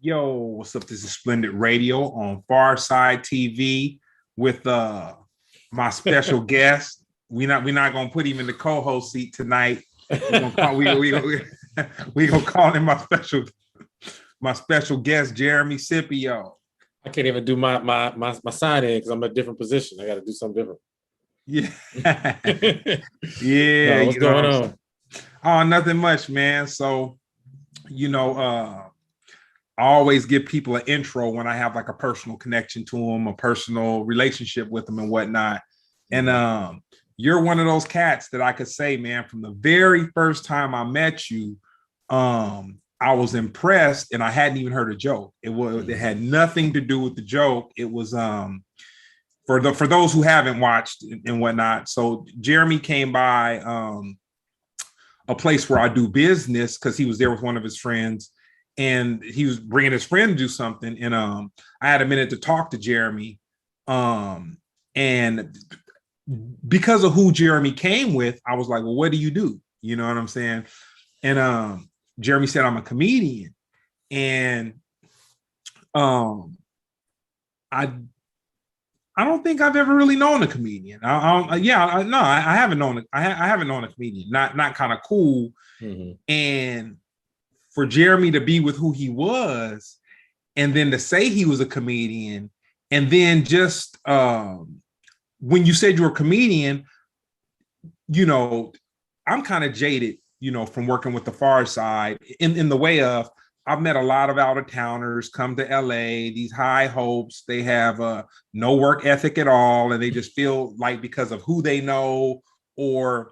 Yo, what's up? This is Splendid Radio on Pharcyde TV with my special guest. We're not gonna put him in the co-host seat tonight. We're gonna call we gonna call him my special guest, Jeremy Scippio. I can't even do my sign in because I'm in a different position. I got to do something different. Yeah, yeah. No, what's going on? Oh, nothing much, man. So, I always give people an intro when I have like a personal connection to them, a personal relationship with them, and whatnot. And you're one of those cats that I could say, man, from the very first time I met you, I was impressed, and I hadn't even heard a joke. It had nothing to do with the joke. It was for those who haven't watched and whatnot. So Jeremy came by a place where I do business because he was there with one of his friends, and he was bringing his friend to do something. And I had a minute to talk to Jeremy, and because of who Jeremy came with, I was like, well, what do you do? You know what I'm saying? And Jeremy said, I'm a comedian. And I don't think I've ever really known a comedian. I haven't known. I haven't known a comedian. Not kind of cool. Mm-hmm. And for Jeremy to be with who he was, and then to say he was a comedian, and then just when you said you were a comedian, I'm kind of jaded, from working with the Pharcyde in the way of I've met a lot of out-of-towners come to LA, these high hopes. They have no work ethic at all, and they just feel like because of who they know, or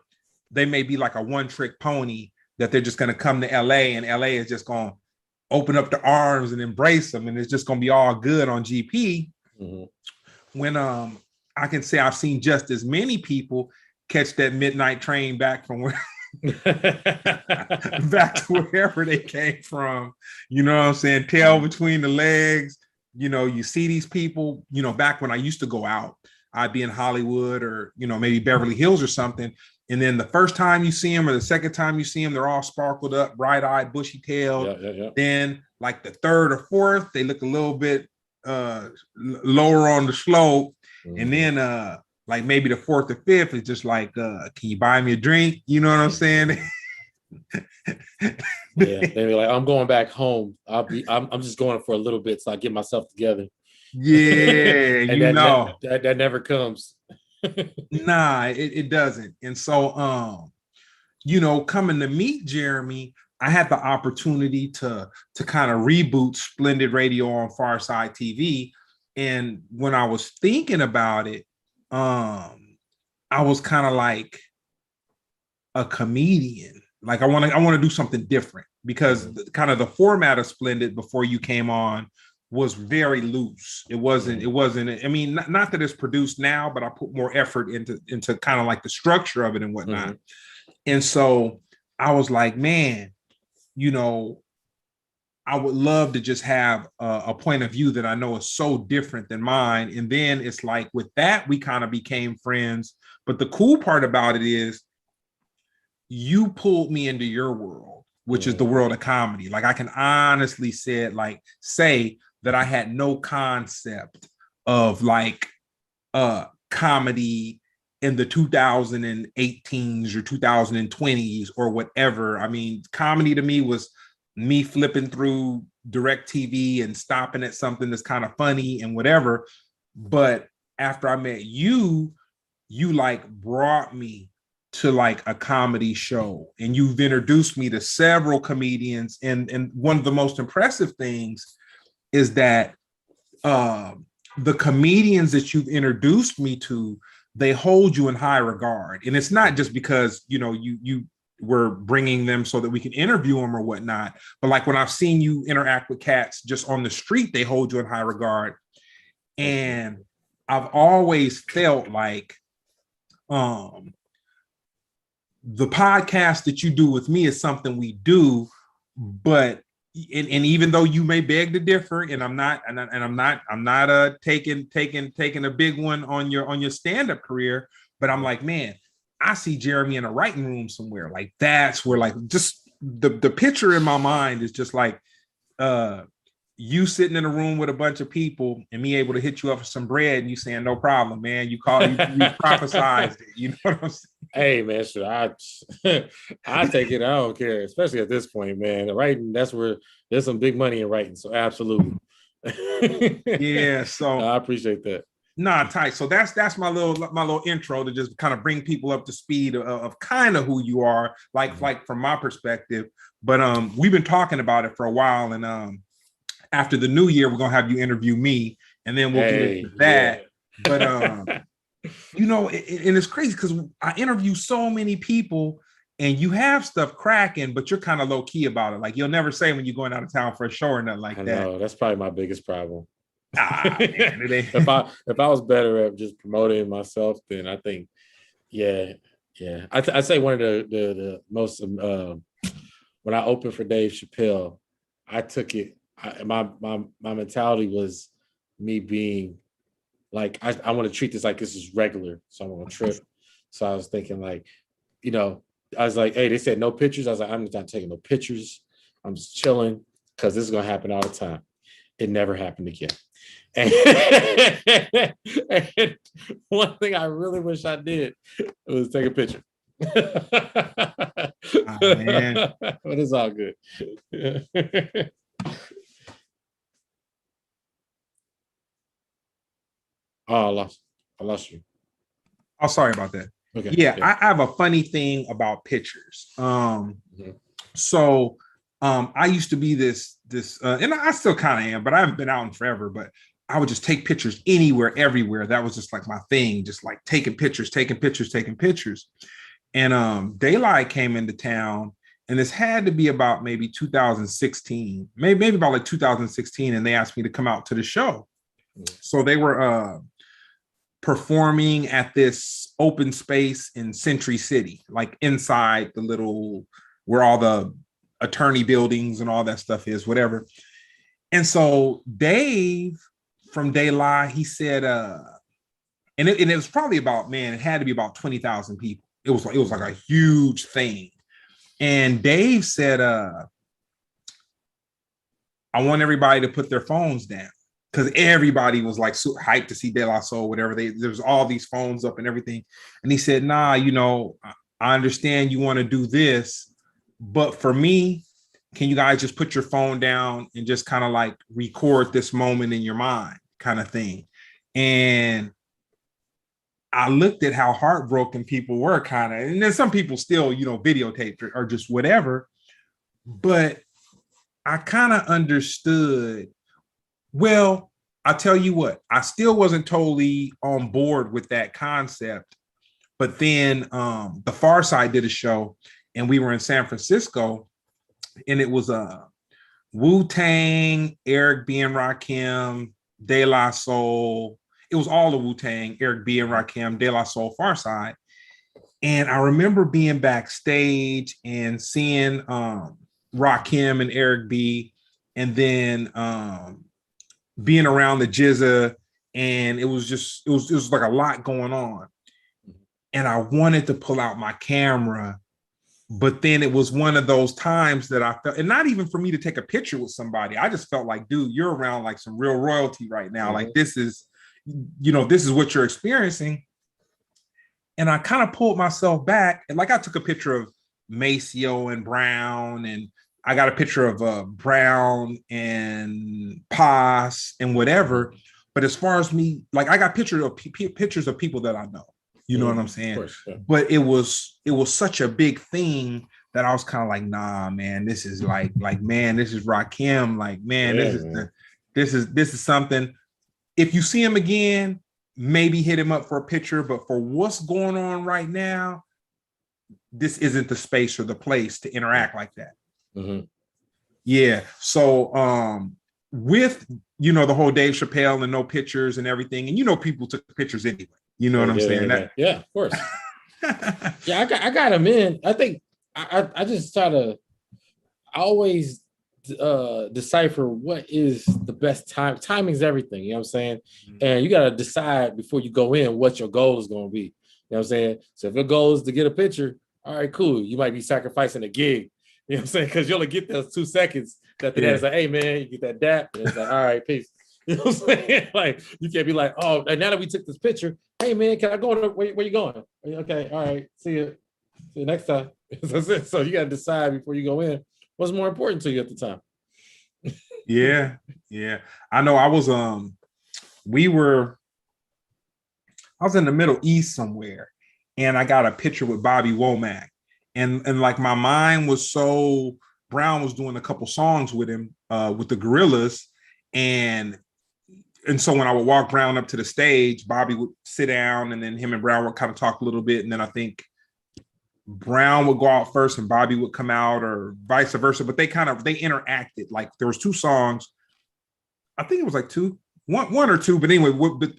they may be like a one-trick pony, that they're just going to come to LA, and LA is just going to open up the arms and embrace them, and it's just going to be all good on GP. Mm-hmm. When I can say I've seen just as many people catch that midnight train back from where back to wherever they came from, you know what I'm saying? Tail between the legs. You see these people, back when I used to go out, I'd be in Hollywood or, maybe Beverly Hills or something. And then the first time you see them or the second time you see them, they're all sparkled up, bright-eyed, bushy-tailed. Yeah. Then like the third or fourth, they look a little bit lower on the slope. Mm-hmm. And then like maybe the fourth or fifth is just like, can you buy me a drink? You know what I'm saying? Yeah, they be like, I'm going back home. I'm just going for a little bit so I get myself together. Yeah, and that never comes. Nah, it doesn't. And so coming to meet Jeremy, I had the opportunity to kind of reboot Splendid Radio on Pharcyde TV. And when I was thinking about it, I was kind of like a comedian. Like I want to do something different, because kind of the format of Splendid before you came on was very loose. It wasn't, I mean, not that it's produced now, but I put more effort into kind of like the structure of it and whatnot. Mm-hmm. And so I was like, man, I would love to just have a point of view that I know is so different than mine. And then it's like with that, we kind of became friends. But the cool part about it is you pulled me into your world, which is the world of comedy. Like I can honestly say that I had no concept of like comedy in the 2018s or 2020s or whatever. I mean, comedy to me was me flipping through DirecTV and stopping at something that's kind of funny and whatever. But after I met you, you like brought me to like a comedy show, and you've introduced me to several comedians. And one of the most impressive things is that the comedians that you've introduced me to, they hold you in high regard. And it's not just because, you were bringing them so that we can interview them or whatnot. But like when I've seen you interact with cats just on the street, they hold you in high regard. And I've always felt like the podcast that you do with me is something we do, but and even though you may beg to differ, and I'm not taking a big one on your stand-up career, but I'm like, man, I see Jeremy in a writing room somewhere. Like that's where like just the picture in my mind is just like you sitting in a room with a bunch of people and me able to hit you up for some bread and you saying no problem, man. You call you prophesized it. You know what I'm saying? Hey man, sure. I take it. I don't care, especially at this point, man. Writing, that's where there's some big money in writing. So absolutely. Yeah. So I appreciate that. nah, tight. So that's my little intro to just kind of bring people up to speed of kind of who you are, like from my perspective. But we've been talking about it for a while, and after the new year, we're gonna have you interview me, and then we'll get into that. Yeah. But you know, and it's crazy because I interview so many people, and you have stuff cracking, but you're kind of low key about it. Like you'll never say when you're going out of town for a show or nothing like I that. know that's probably my biggest problem. Man, if I was better at just promoting myself, then I think, yeah. I say one of the most when I opened for Dave Chappelle, I took it. My mentality was me being like, I want to treat this like this is regular, so I'm on a trip. So I was thinking like, you know, I was like, hey, they said no pictures. I was like, I'm not taking no pictures. I'm just chilling because this is gonna happen all the time. It never happened again. And one thing I really wish I did was take a picture. Oh, man. But it's all good. Oh, I lost you. Oh, sorry about that. Okay. Yeah, I have a funny thing about pictures. So I used to be this and I still kind of am, but I haven't been out in forever. But I would just take pictures anywhere, everywhere. That was just like my thing, just like taking pictures. And Daylight came into town, and this had to be about maybe 2016, maybe about like 2016, and they asked me to come out to the show. So they were performing at this open space in Century City, like inside the little where all the attorney buildings and all that stuff is, whatever. And so Dave from Daylight, he said, and it was probably about, man, it had to be about 20,000 people. It was like a huge thing. And Dave said, I want everybody to put their phones down, because everybody was like super hyped to see De La Soul, whatever. There's all these phones up and everything. And he said, nah, you know, I understand you want to do this, but for me, can you guys just put your phone down and just kind of like record this moment in your mind kind of thing? And I looked at how heartbroken people were kind of, and then some people still, you know, videotaped or just whatever. But I kind of understood. Well, I'll tell you what, I still wasn't totally on board with that concept. But then the Pharcyde did a show, and we were in San Francisco, and it was Wu-Tang, Eric B. and Rakim, De La Soul. It was all the Wu-Tang, Eric B. and Rakim, De La Soul, Pharcyde. And I remember being backstage and seeing Rakim and Eric B. And then being around the Jizza, and it was like a lot going on. And I wanted to pull out my camera, but then it was one of those times that I felt, and not even for me to take a picture with somebody, I just felt like, dude, you're around like some real royalty right now. Like this is, you know, this is what you're experiencing. And I kind of pulled myself back, and like I took a picture of Maceo and Brown, and I got a picture of Brown and Paz and whatever. But as far as me, like I got pictures of people that I know. You know what I'm saying? Course, yeah. But it was such a big thing that I was kind of like, nah, man, this is like, man, this is Rakim. Like, man, this is something. If you see him again, maybe hit him up for a picture. But for what's going on right now, this isn't the space or the place to interact like that. Mm-hmm. Yeah. So with, you know, the whole Dave Chappelle and no pictures and everything, and you know, people took pictures anyway. You know what I'm saying? Yeah, of course. Yeah, I got him in. I think I just try to always decipher what is the best time. Timing is everything, you know what I'm saying? Mm-hmm. And you got to decide before you go in what your goal is going to be. You know what I'm saying? So if your goal is to get a picture, all right, cool. You might be sacrificing a gig You know what I'm saying? Because you only get those 2 seconds. After that, it's like, hey man, you get that dap, and it's like, all right, peace. You know what I'm saying? Like, you can't be like, oh, now that we took this picture, hey man, can I go on? Where you going? Okay, all right, see you next time. So you got to decide before you go in what's more important to you at the time. Yeah, yeah. I know. I was I was in the Middle East somewhere, and I got a picture with Bobby Womack, and like my mind was so. Brown was doing a couple songs with him with the Gorillas, and so when I would walk Brown up to the stage, Bobby would sit down, and then him and Brown would kind of talk a little bit, and then I think Brown would go out first and Bobby would come out, or vice versa. But they interacted. Like there was 2 songs. I think it was like one or two. But anyway,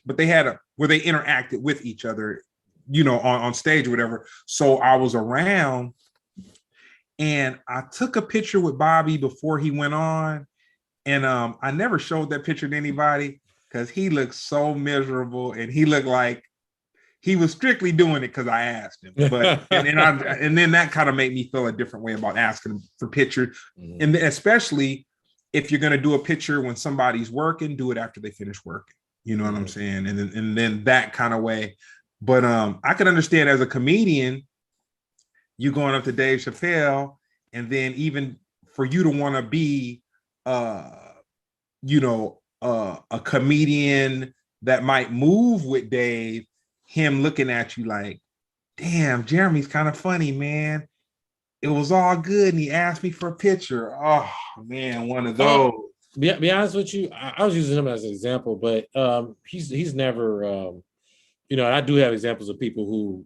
but they had where they interacted with each other, on stage or whatever. So I was around, and I took a picture with Bobby before he went on, and I never showed that picture to anybody because he looked so miserable, and he looked like he was strictly doing it because I asked him. But and then that kind of made me feel a different way about asking him for pictures, and especially if you're going to do a picture when somebody's working, do it after they finish working. You know what I'm saying? And then that kind of way. But I could understand as a comedian, you going up to Dave Chappelle, and then even for you to want to be, a comedian that might move with Dave, him looking at you like, damn, Jeremy's kind of funny, man. It was all good, and he asked me for a picture. Oh man, one of those. Be honest with you, I was using him as an example, but he's never, I do have examples of people who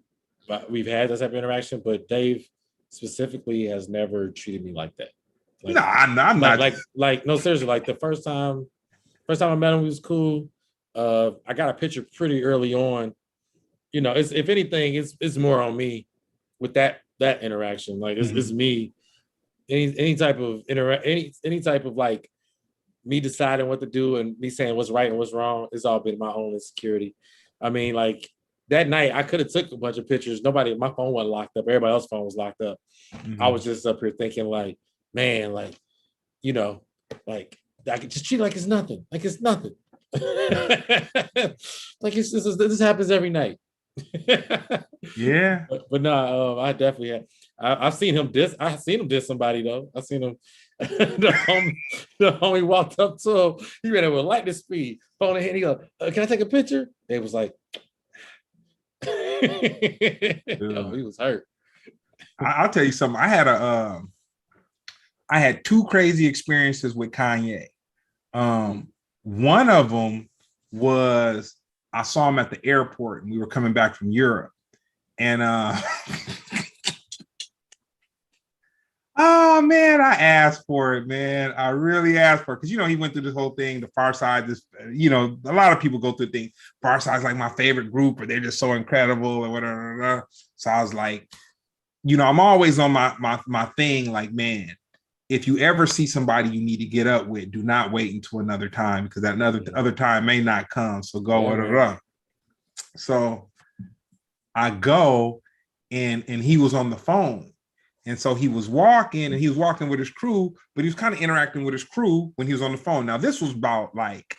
we've had this type of interaction, but Dave specifically has never treated me like that. Like, no, I'm not. No, seriously. Like the first time I met him, he was cool. I got a picture pretty early on. If anything, it's more on me with that interaction. Like it's me. Any type of any type of like me deciding what to do and me saying what's right and what's wrong. It's all been my own insecurity. I mean, like that night I could have took a bunch of pictures. My phone wasn't locked up. Everybody else's phone was locked up. I was just up here thinking like, man, like, like I could just treat it like it's nothing. Like it's nothing. Like this happens every night. Yeah. But no, I definitely have. I've seen him diss. I've seen him diss somebody though. I've seen him. the homie walked up to him. He ran over lightning speed, phone in hand. He go, "Can I take a picture?" They was like, he was hurt. I'll tell you something. I had 2 crazy experiences with Kanye. One of them was I saw him at the airport, and we were coming back from Europe, and oh man, I asked for it, man. I really asked for it because he went through this whole thing, the Pharcyde. This, a lot of people go through things. Pharcyde's like my favorite group, or they're just so incredible, or whatever. So I was like, I'm always on my thing. Like, man, if you ever see somebody you need to get up with, do not wait until another time because that other time may not come. So go, whatever. So I go, and he was on the phone. And so he was walking with his crew, but he was kind of interacting with his crew when he was on the phone. Now, this was about like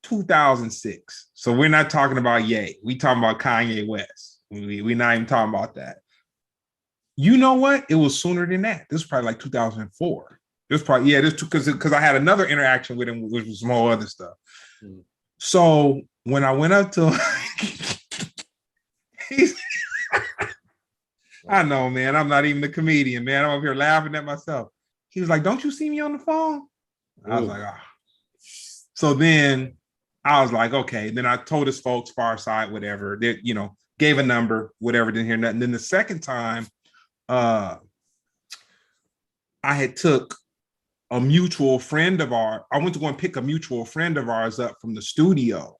2006. So we're not talking about Ye. We talking about Kanye West. We're not even talking about that. You know what? It was sooner than that. This was probably like 2004. This probably, because I had another interaction with him, which was some more other stuff. So when I went up to him, I know, man. I'm not even the comedian, man. I'm up here laughing at myself. He was like, "Don't you see me on the phone?" I was like, "Ah." So then I was like, "Okay." Then I told his folks, Pharcyde, whatever. They, gave a number, whatever. Didn't hear nothing. Then the second time, I had took a mutual friend of ours. I went to go and pick a mutual friend of ours up from the studio.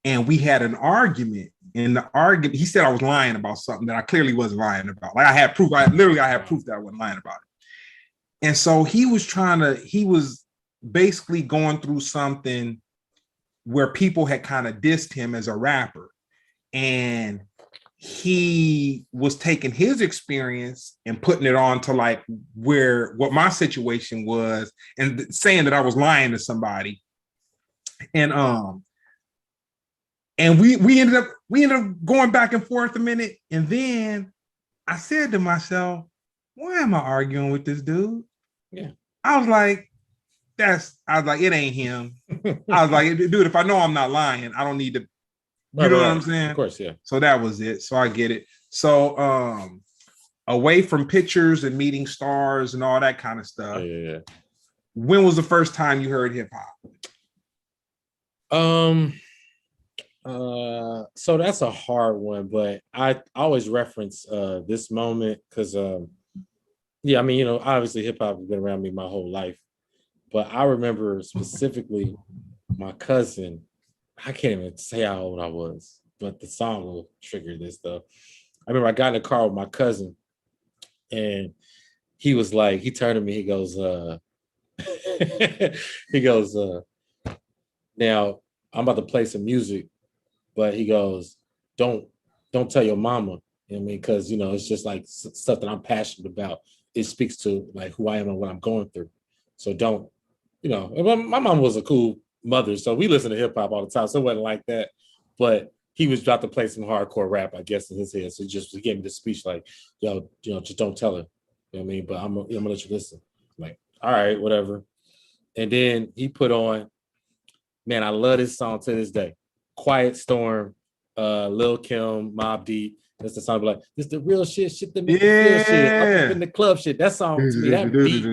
And we had an argument. In the argument, he said I was lying about something that I clearly wasn't lying about. Like I had proof. I had proof that I wasn't lying about it. And so he was basically going through something where people had kind of dissed him as a rapper. And he was taking his experience and putting it on to like what my situation was and saying that I was lying to somebody. And we ended up going back and forth a minute. And then I said to myself, why am I arguing with this dude? Yeah. I was like, it ain't him. I was like, dude, if I know I'm not lying, I don't need to, you know what I'm saying? Of course, yeah. So that was it. So I get it. So away from pictures and meeting stars and all that kind of stuff. Yeah. When was the first time you heard hip hop? So that's a hard one, but I always reference this moment because yeah, I mean, you know, obviously hip hop has been around me my whole life, but I remember specifically my cousin. I can't even say how old I was, but the song will trigger this stuff. I remember I got in the car with my cousin, and he was like, he turned to me, he goes, he goes, now I'm about to play some music, but he goes, don't tell your mama. You know what I mean? Because, you know, it's just like stuff that I'm passionate about. It speaks to like who I am and what I'm going through. So don't, you know, my mom was a cool mother, so we listen to hip hop all the time. So it wasn't like that, but he was about to play some hardcore rap, I guess, in his head. So just gave me the speech like, yo, you know, just don't tell her. You know what I mean? But I'm gonna let you listen. I'm like, all right, whatever. And then he put on, man, I love this song to this day. Quiet Storm, Lil Kim, Mobb Deep. That's the song like, this the real shit that make you feel shit. Up in the club shit. That song to me, that beat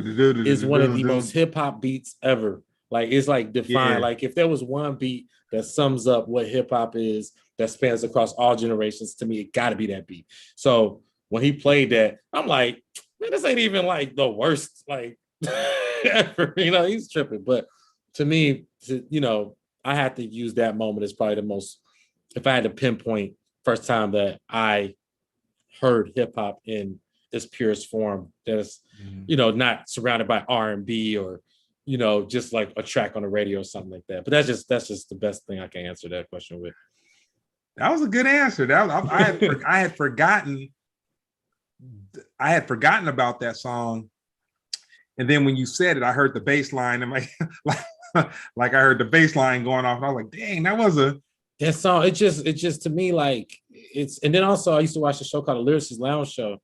is one of the most hip hop beats ever. Like it's like defined. Like if there was one beat that sums up what hip hop is, that spans across all generations, to me, it gotta be that beat. So when he played that, I'm like, man, this ain't even like the worst, like ever. You know, he's tripping. But to me, you know, I had to use that moment as probably the most, if I had to pinpoint first time that I heard hip hop in its purest form, that's, you know, not surrounded by R&B or, you know, just like a track on the radio or something like that. But that's just the best thing I can answer that question with. That was a good answer. I had forgotten about that song. And then when you said it, I heard the bass line and like I heard the bass line going off. And I was like, dang, that song. It just to me, like it's, and then also I used to watch a show called the Lyricist Lounge Show.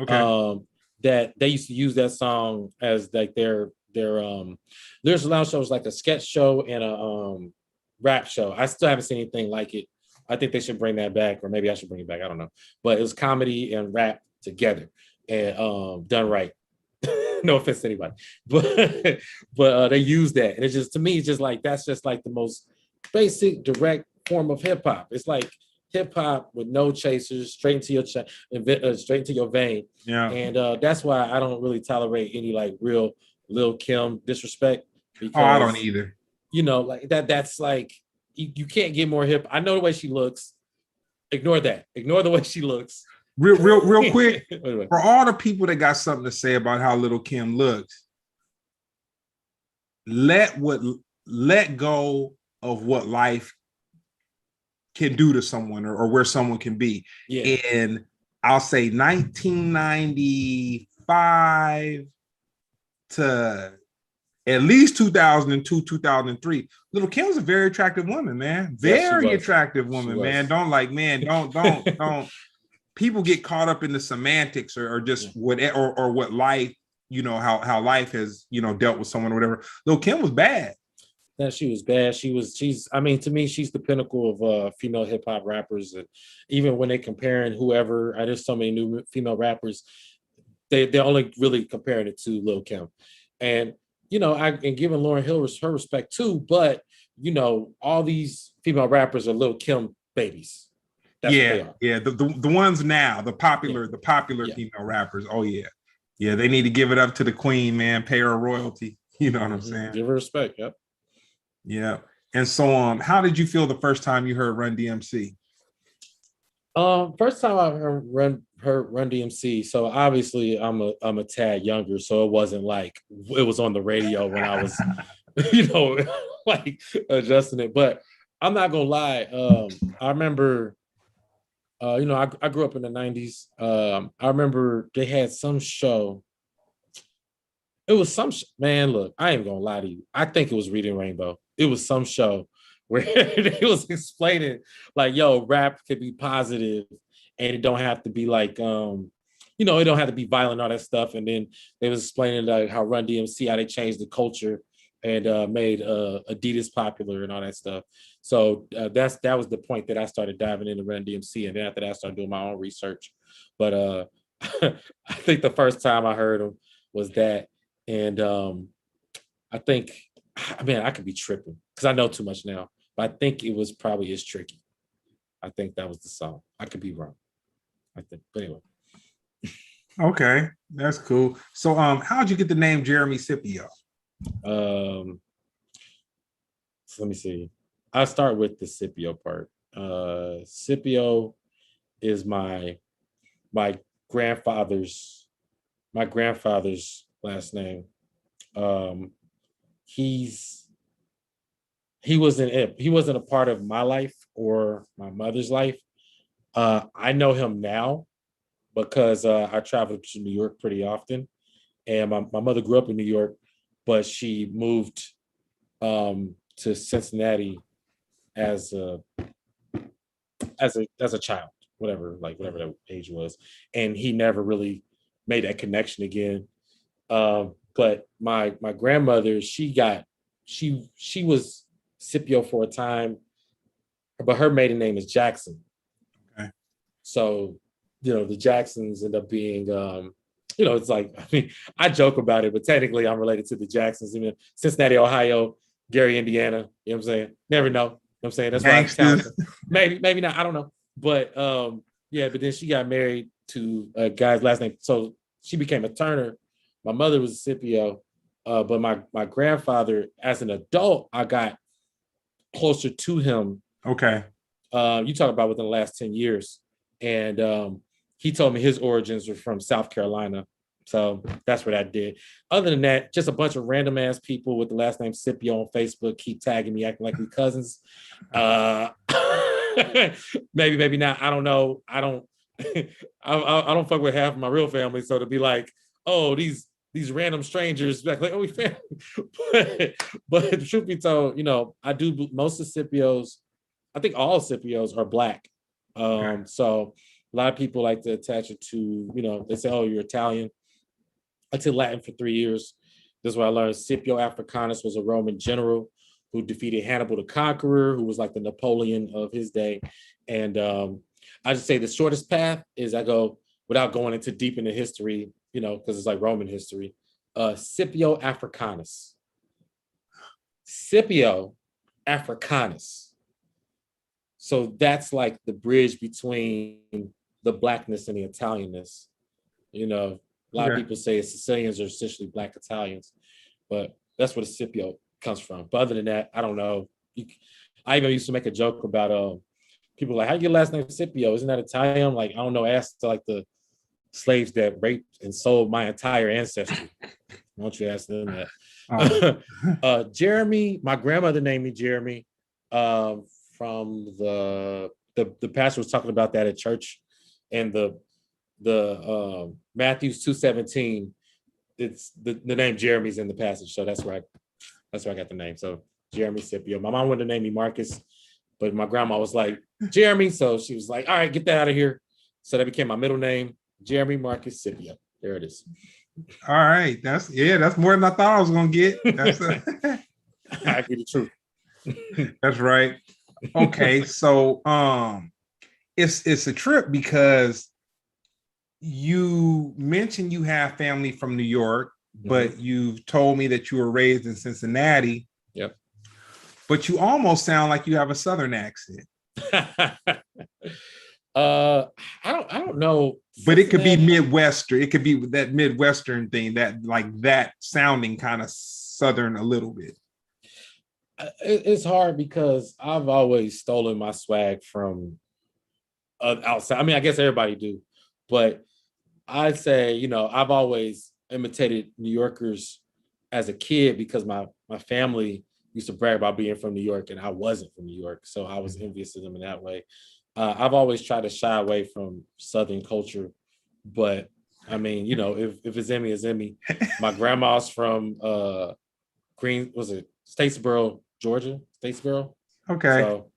Okay. That they used to use that song as like their Lyricist Lounge Show was like a sketch show and a rap show. I still haven't seen anything like it. I think they should bring that back, or maybe I should bring it back. I don't know. But it was comedy and rap together and done right. No offense to anybody, but they use that, and it's just, to me, it's just like, that's just like the most basic, direct form of hip hop. It's like hip hop with no chasers, straight into your straight into your vein. Yeah, and that's why I don't really tolerate any like real Lil Kim disrespect. Because I don't either. You know, like that's like you can't get more hip. I know the way she looks. Ignore that. Ignore the way she looks. Real quick, for all the people that got something to say about how Lil Kim looks, let go of what life can do to someone or where someone can be. Yeah. And I'll say 1995 to at least 2002, 2003. Lil Kim's a very attractive woman, man. Very attractive woman, man. Don't people get caught up in the semantics or just what life, you know, how life has, you know, dealt with someone or whatever. Lil Kim was bad. That she was bad. She's I mean, to me, she's the pinnacle of female hip hop rappers. And even when they comparing whoever, there's so many new female rappers, they're only really comparing it to Lil Kim. And, you know, and giving Lauryn Hill her respect too, but, you know, all these female rappers are Lil Kim babies. That's the ones now, the popular female rappers. Oh yeah, they need to give it up to the queen, man. Pay her royalty. You know what I'm saying? Give her respect. Yep. Yeah. And so, how did you feel the first time you heard Run DMC? First time I heard Run DMC. So obviously, I'm a tad younger, so it wasn't like it was on the radio when I was, you know, like adjusting it. But I'm not gonna lie. I remember. I grew up in the 90s. I remember they had some show. It was man, look, I ain't gonna lie to you. I think it was Reading Rainbow. It was some show where they was explaining like, yo, rap could be positive and it don't have to be like it don't have to be violent, all that stuff. And then they was explaining like how Run DMC, how they changed the culture and made Adidas popular and all that stuff. So that was the point that I started diving into Run DMC, and then after that, I started doing my own research. But I think the first time I heard him was that, and I think, I could be tripping because I know too much now, but I think it was probably It's Tricky. I think that was the song. I could be wrong. I think, but anyway. Okay, that's cool. So, how'd you get the name Jeremy Scippio? So let me see. I'll start with the Scippio part. Scippio is my grandfather's last name. He wasn't a part of my life or my mother's life. I know him now because I traveled to New York pretty often, and my mother grew up in New York, but she moved to Cincinnati as a child, whatever that age was, and he never really made that connection again. But my grandmother, she was Scippio for a time, but her maiden name is Jackson. Okay. So, the Jacksons end up being, it's like, I joke about it, but technically I'm related to the Jacksons. Cincinnati, Ohio, Gary, Indiana. You know what I'm saying? Never know. You know what I'm saying? That's why I count. Maybe not. I don't know. But but then she got married to a guy's last name. So she became a Turner. My mother was a Scipio. But my grandfather, as an adult, I got closer to him. Okay. You talk about within the last 10 years. And he told me his origins were from South Carolina. So that's what I did. Other than that, just a bunch of random ass people with the last name Scippio on Facebook keep tagging me, acting like we cousins. Maybe not. I don't know. I don't I don't fuck with half of my real family. So to be like, oh, these random strangers, like, oh, we family. but truth be told, I do most of Scipios, I think all Scipios are Black. Okay. So a lot of people like to attach it to, they say, oh, you're Italian. I took Latin for 3 years. This is what I learned. Scipio Africanus was a Roman general who defeated Hannibal the Conqueror, who was like the Napoleon of his day. And I just say the shortest path is I go without going into deep into history, because it's like Roman history. Scipio Africanus. Scipio Africanus. So that's like the bridge between the Blackness and the Italianness. A lot of people say Sicilians are essentially Black Italians, but that's where the Scipio comes from. But other than that, I don't know. I even used to make a joke about people like, how your last name Scipio? Isn't that Italian? I'm like, I don't know. Ask to like the slaves that raped and sold my entire ancestry. Why don't you ask them that? Jeremy, my grandmother named me Jeremy. From the pastor was talking about that at church, and the Matthews 2:17, it's the name Jeremy's in the passage, so that's where I got the name. So Jeremy Scipio. My mom wanted to name me Marcus, but my grandma was like Jeremy, so she was like, all right, get that out of here. So that became my middle name, Jeremy Marcus Scipio. There it is. All right, that's more than I thought I was gonna get. That's I get the truth. That's right. Okay, so it's a trip because you mentioned you have family from New York, but you've told me that you were raised in Cincinnati. Yep. But you almost sound like you have a Southern accent. I don't know. But it could be Midwestern. It could be that Midwestern thing, that like that sounding kind of Southern a little bit. It's hard because I've always stolen my swag from outside. I mean, I guess everybody do, but I'd say, I've always imitated New Yorkers as a kid because my family used to brag about being from New York and I wasn't from New York. So I was envious of them in that way. I've always tried to shy away from Southern culture, but I mean, you know, if it's in me, it's in me. My grandma's from was it Statesboro, Georgia? Statesboro. Okay. So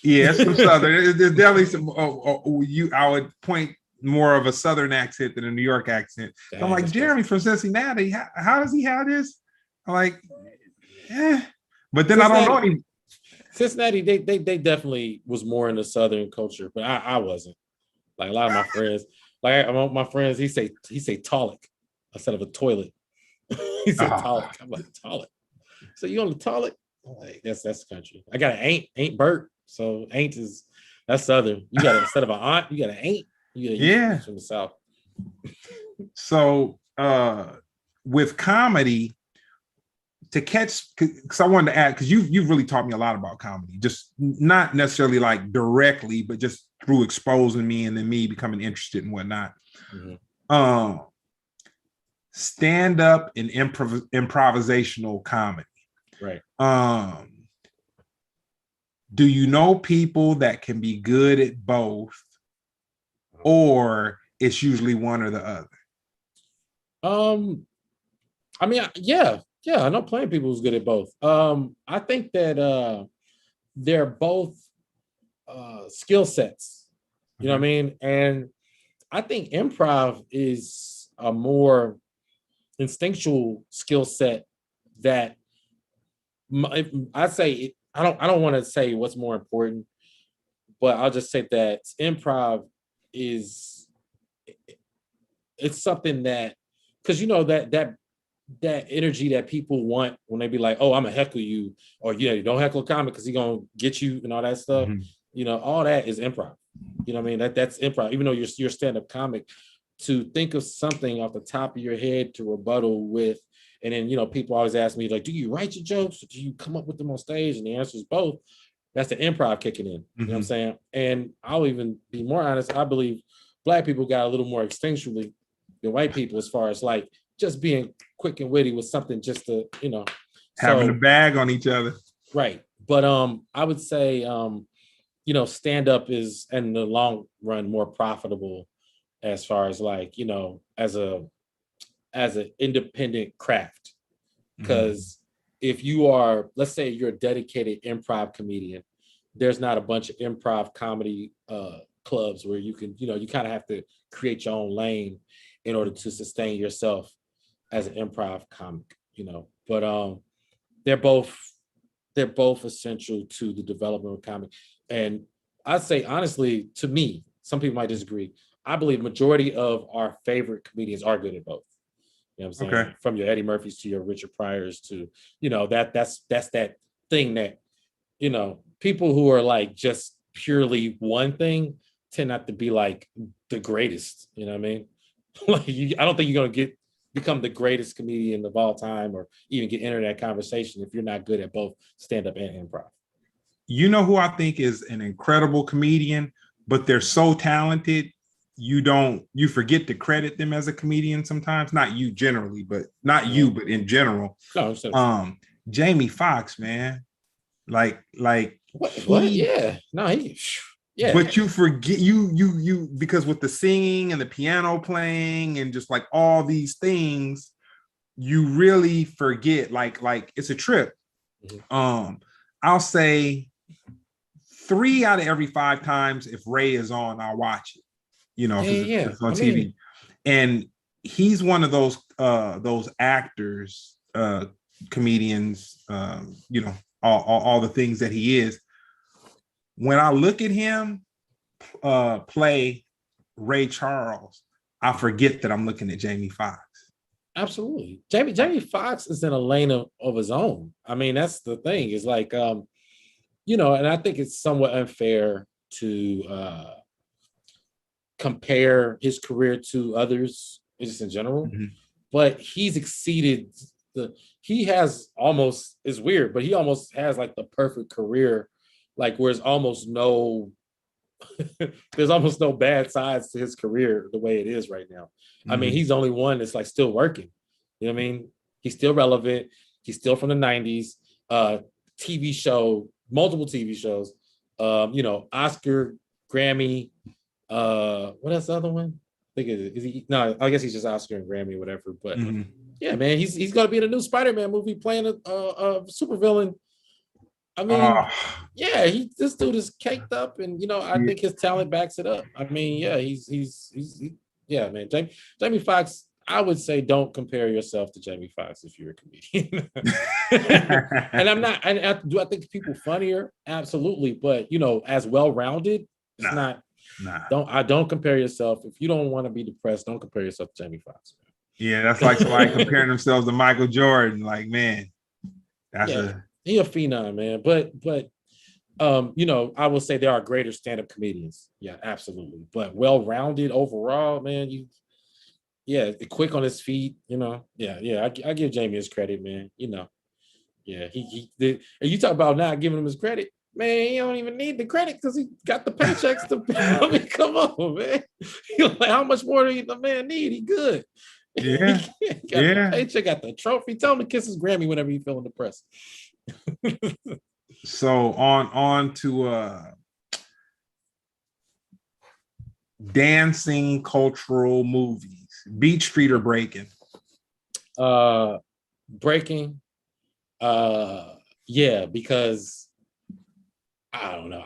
Yeah, some Southern. There's definitely some. I would point more of a Southern accent than a New York accent. So I'm like, Jeremy from Cincinnati. How does he have this? I'm like, but then Cincinnati, I don't know any. Cincinnati, they definitely was more in the Southern culture, but I wasn't. Like a lot of my friends, like my friends, he say toilet instead of a toilet. He said toilet. I'm like toilet. So you on the toilet? Like, that's the country. I got an ain't Bert. So ain't is that's Southern. You got instead of an aunt, you got an ain't. You from the South. So with comedy, to catch, because I wanted to add, because you've really taught me a lot about comedy, just not necessarily like directly, but just through exposing me and then me becoming interested and whatnot. Mm-hmm. Stand up and improvisational comedy. Right. Do you know people that can be good at both, or it's usually one or the other? I mean, yeah, I know plenty of people who's good at both. I think that they're both skill sets. You know what I mean? And I think improv is a more instinctual skill set that I say I don't want to say what's more important, but I'll just say that improv is it's something that, because you know that energy that people want when they be like, oh, I'm gonna heckle you, or you don't heckle a comic because he's gonna get you and all that stuff. Mm-hmm. You know, all that is improv. You know what I mean? That's improv. Even though you're stand-up comic, to think of something off the top of your head to rebuttal with, and then people always ask me like, do you write your jokes or do you come up with them on stage? And the answer is both. That's the improv kicking in. Mm-hmm. You know what I'm saying? And I'll even be more honest. I believe Black people got a little more instinctually than white people as far as like just being quick and witty with something just to, having a bag on each other. Right. But I would say stand up is in the long run more profitable as far as like, as an independent craft. Because if you are, let's say you're a dedicated improv comedian, there's not a bunch of improv comedy clubs where you can, you kind of have to create your own lane in order to sustain yourself as an improv comic, but they're both essential to the development of comic. And I'd say, honestly, to me, some people might disagree. I believe majority of our favorite comedians are good at both. You know what I'm saying? Okay. From your Eddie Murphys to your Richard Pryors to, that's that thing that, people who are like just purely one thing tend not to be like the greatest. You know what I mean? Like I don't think you're going to become the greatest comedian of all time or even get into that conversation if you're not good at both stand-up and improv. You know who I think is an incredible comedian, but they're so talented, you forget to credit them as a comedian sometimes. Not you generally, but not you, but in general. No, Jamie Foxx, man. Like what? Yeah. No, yeah. But you forget you because with the singing and the piano playing and just like all these things, you really forget like it's a trip. Mm-hmm. I'll say 3 out of every 5 times if Ray is on, I'll watch it. It's on TV. And he's one of those actors, comedians, all the things that he is. When I look at him play Ray Charles, I forget that I'm looking at Jamie Foxx. Absolutely. Jamie Foxx is in a lane of his own. I mean, that's the thing. It's like, and I think it's somewhat unfair to compare his career to others just in general. Mm-hmm. But he's exceeded he has almost, it's weird, but he almost has like the perfect career, like where there's almost no bad sides to his career the way it is right now. Mm-hmm. I mean, he's the only one that's like still working. You know what I mean? He's still relevant. He's still from the 90s. TV show, multiple TV shows. Oscar, Grammy, what else the other one? I think is he no, I guess he's just Oscar and Grammy, whatever. But yeah, man, he's gonna be in a new Spider-Man movie playing a supervillain. I mean, yeah, this dude is caked up, and I think his talent backs it up. I mean, yeah, yeah, man. Jamie Foxx, I would say don't compare yourself to Jamie Foxx if you're a comedian. And I'm not. Do I think people funnier? Absolutely, but as well-rounded, it's not. Don't compare yourself. If you don't want to be depressed, don't compare yourself to Jamie Foxx. Yeah, that's like somebody comparing themselves to Michael Jordan. Like, man, he a phenom, man. But I will say there are greater stand-up comedians. Yeah, absolutely. But well-rounded overall, man. Quick on his feet. I give Jamie his credit, man. Yeah, he did. And you talk about not giving him his credit. Man, he don't even need the credit because he got the paychecks to. I mean, come on, man. Like, how much more do the man need? He good. Yeah, got the paycheck, got the trophy. Tell him to kiss his Grammy whenever he feeling depressed. So on to dancing cultural movies. Beat Street or Breaking? Breaking. Yeah, because I don't know.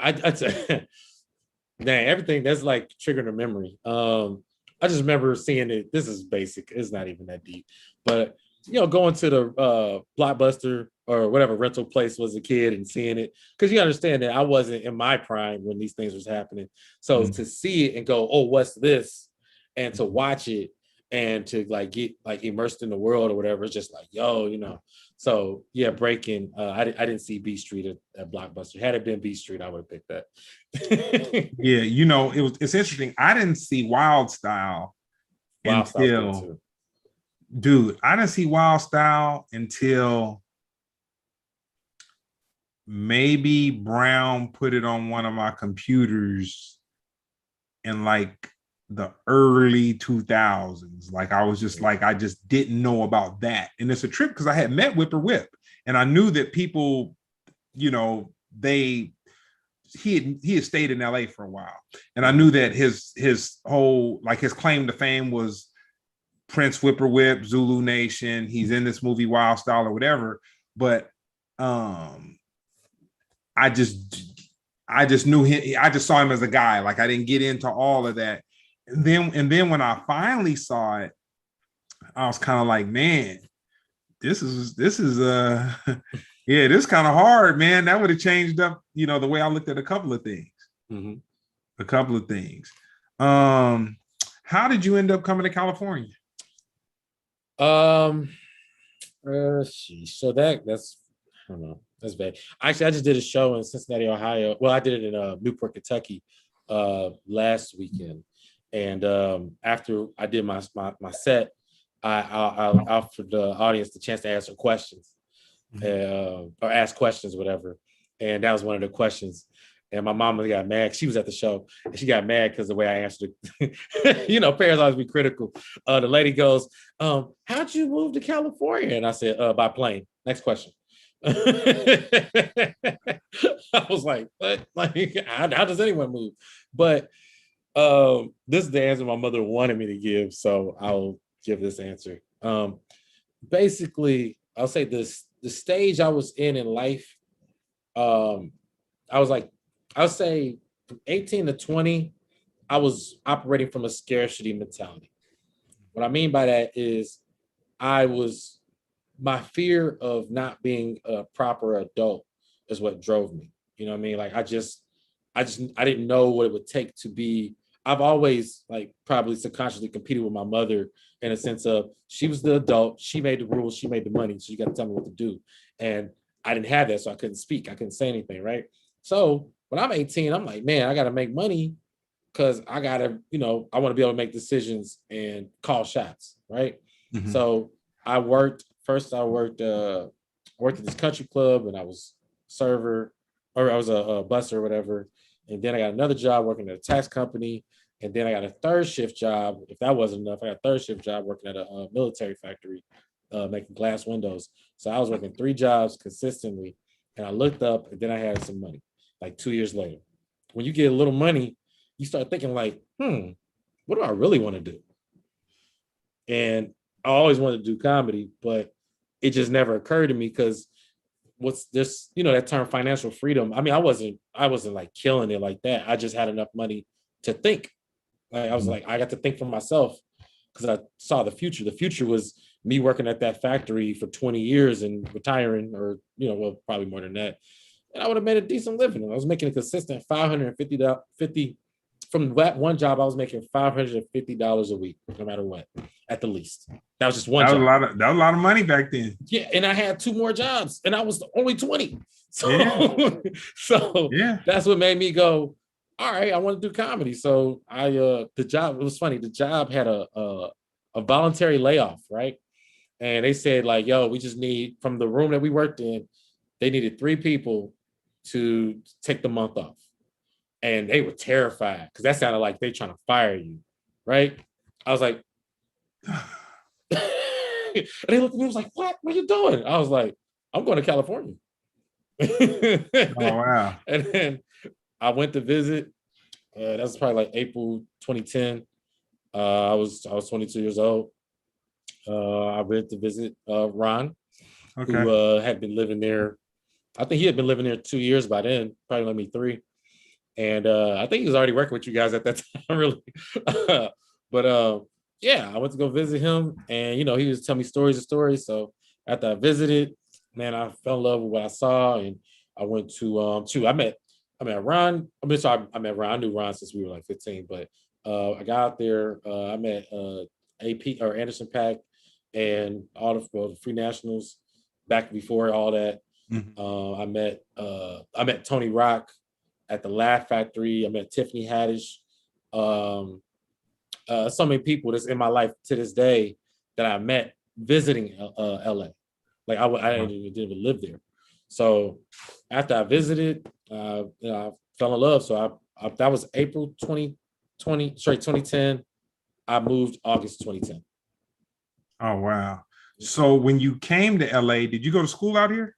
Dang, everything that's like triggered a memory. I just remember seeing it. This is basic. It's not even that deep. But going to the Blockbuster or whatever rental place was a kid and seeing it, because you understand that I wasn't in my prime when these things was happening. So to see it and go, oh, what's this? And to watch it and to like get like immersed in the world or whatever, it's just like, yo, So yeah, Breaking. I didn't see B Street at Blockbuster. Had it been B Street, I would have picked that. Yeah, it's interesting. I didn't see Wild Style until, dude, I didn't see Wild Style until maybe Brown put it on one of my computers in like the early 2000s. Like I was just like, I just didn't know about that. And it's a trip because I had met Whipper Whip and I knew that people, he had stayed in LA for a while. And I knew that his whole, like his claim to fame was Prince Whipper Whip, Zulu Nation. He's in this movie Wild Style or whatever. But I just knew him. I just saw him as a guy. Like I didn't get into all of that. And then when I finally saw it, I was kind of like, man, this is yeah, this kind of hard, man. That would have changed up, the way I looked at a couple of things. How did you end up coming to California? So that's I don't know. That's bad. Actually, I just did a show in Cincinnati, Ohio. Well, I did it in Newport, Kentucky, last weekend. And after I did my set, I offered the audience the chance to answer questions, or ask questions, whatever. And that was one of the questions. And my mama got mad. She was at the show, and she got mad because the way I answered it. Parents always be critical. The lady goes, "How'd you move to California?" And I said, "By plane." Next question. I was like, what? Like, how does anyone move? But this is the answer my mother wanted me to give, so I'll give this answer. Basically, I'll say this: the stage I was in life, I was like, I'll say from 18 to 20, I was operating from a scarcity mentality. What I mean by that is my fear of not being a proper adult is what drove me. You know what I mean? Like I didn't know what it would take to be. I've always like probably subconsciously competed with my mother in a sense of she was the adult, she made the rules, she made the money, so you got to tell me what to do. And I didn't have that, so I couldn't speak, I couldn't say anything, right? So when I'm 18, I'm like, man, I got to make money because I got to, I want to be able to make decisions and call shots, right? So I worked at this country club, and I was server, or I was a busser or whatever. And then I got another job working at a tax company. And then I got a third shift job. If that wasn't enough, I got a third shift job working at a military factory, making glass windows. So I was working 3 jobs consistently. And I looked up, and then I had some money, like 2 years later. when you get a little money, you start thinking like, what do I really want to do? And I always wanted to do comedy, but it just never occurred to me because what's this, that term financial freedom. I mean, I wasn't like killing it like that. I just had enough money to think. Like I was like, I got to think for myself because I saw the future. The future was me working at that factory for 20 years and retiring, or well, probably more than that. And I would have made a decent living. I was making a consistent $550 from that one job. I was making $550 a week, no matter what, at the least. That was just one job. That was a lot of money back then. Yeah, and I had 2 more jobs, and I was only 20. So, so yeah, that's what made me go, all right, I want to do comedy. So the job, it was funny. The job had a voluntary layoff, right? And they said like, yo, we just need, from the room that we worked in, they needed 3 people to take the month off. And they were terrified because that sounded like they trying to fire you, right? I was like, and they looked at me and was like, what are you doing? I was like, I'm going to California. Oh, wow. And then I went to visit. That was probably like April 2010. I was 22 years old. I went to visit Ron, who had been living there. I think he had been living there 2 years by then, probably like me 3. And I think he was already working with you guys at that time, really. But yeah, I went to go visit him, and he was telling me stories and stories. So after I visited, man, I fell in love with what I saw, and I went to I met Ron. I met Ron. I knew Ron since we were like 15, but I got out there. I met AP or Anderson Paak and all the Free Nationals back before all that. Mm-hmm. I met Tony Rock at the Laugh Factory. I met Tiffany Haddish. So many people that's in my life to this day that I met visiting LA. Like I didn't even live there. So after I visited, I fell in love. So I that was April 2010. I moved August 2010. Oh, wow. So when you came to LA, did you go to school out here?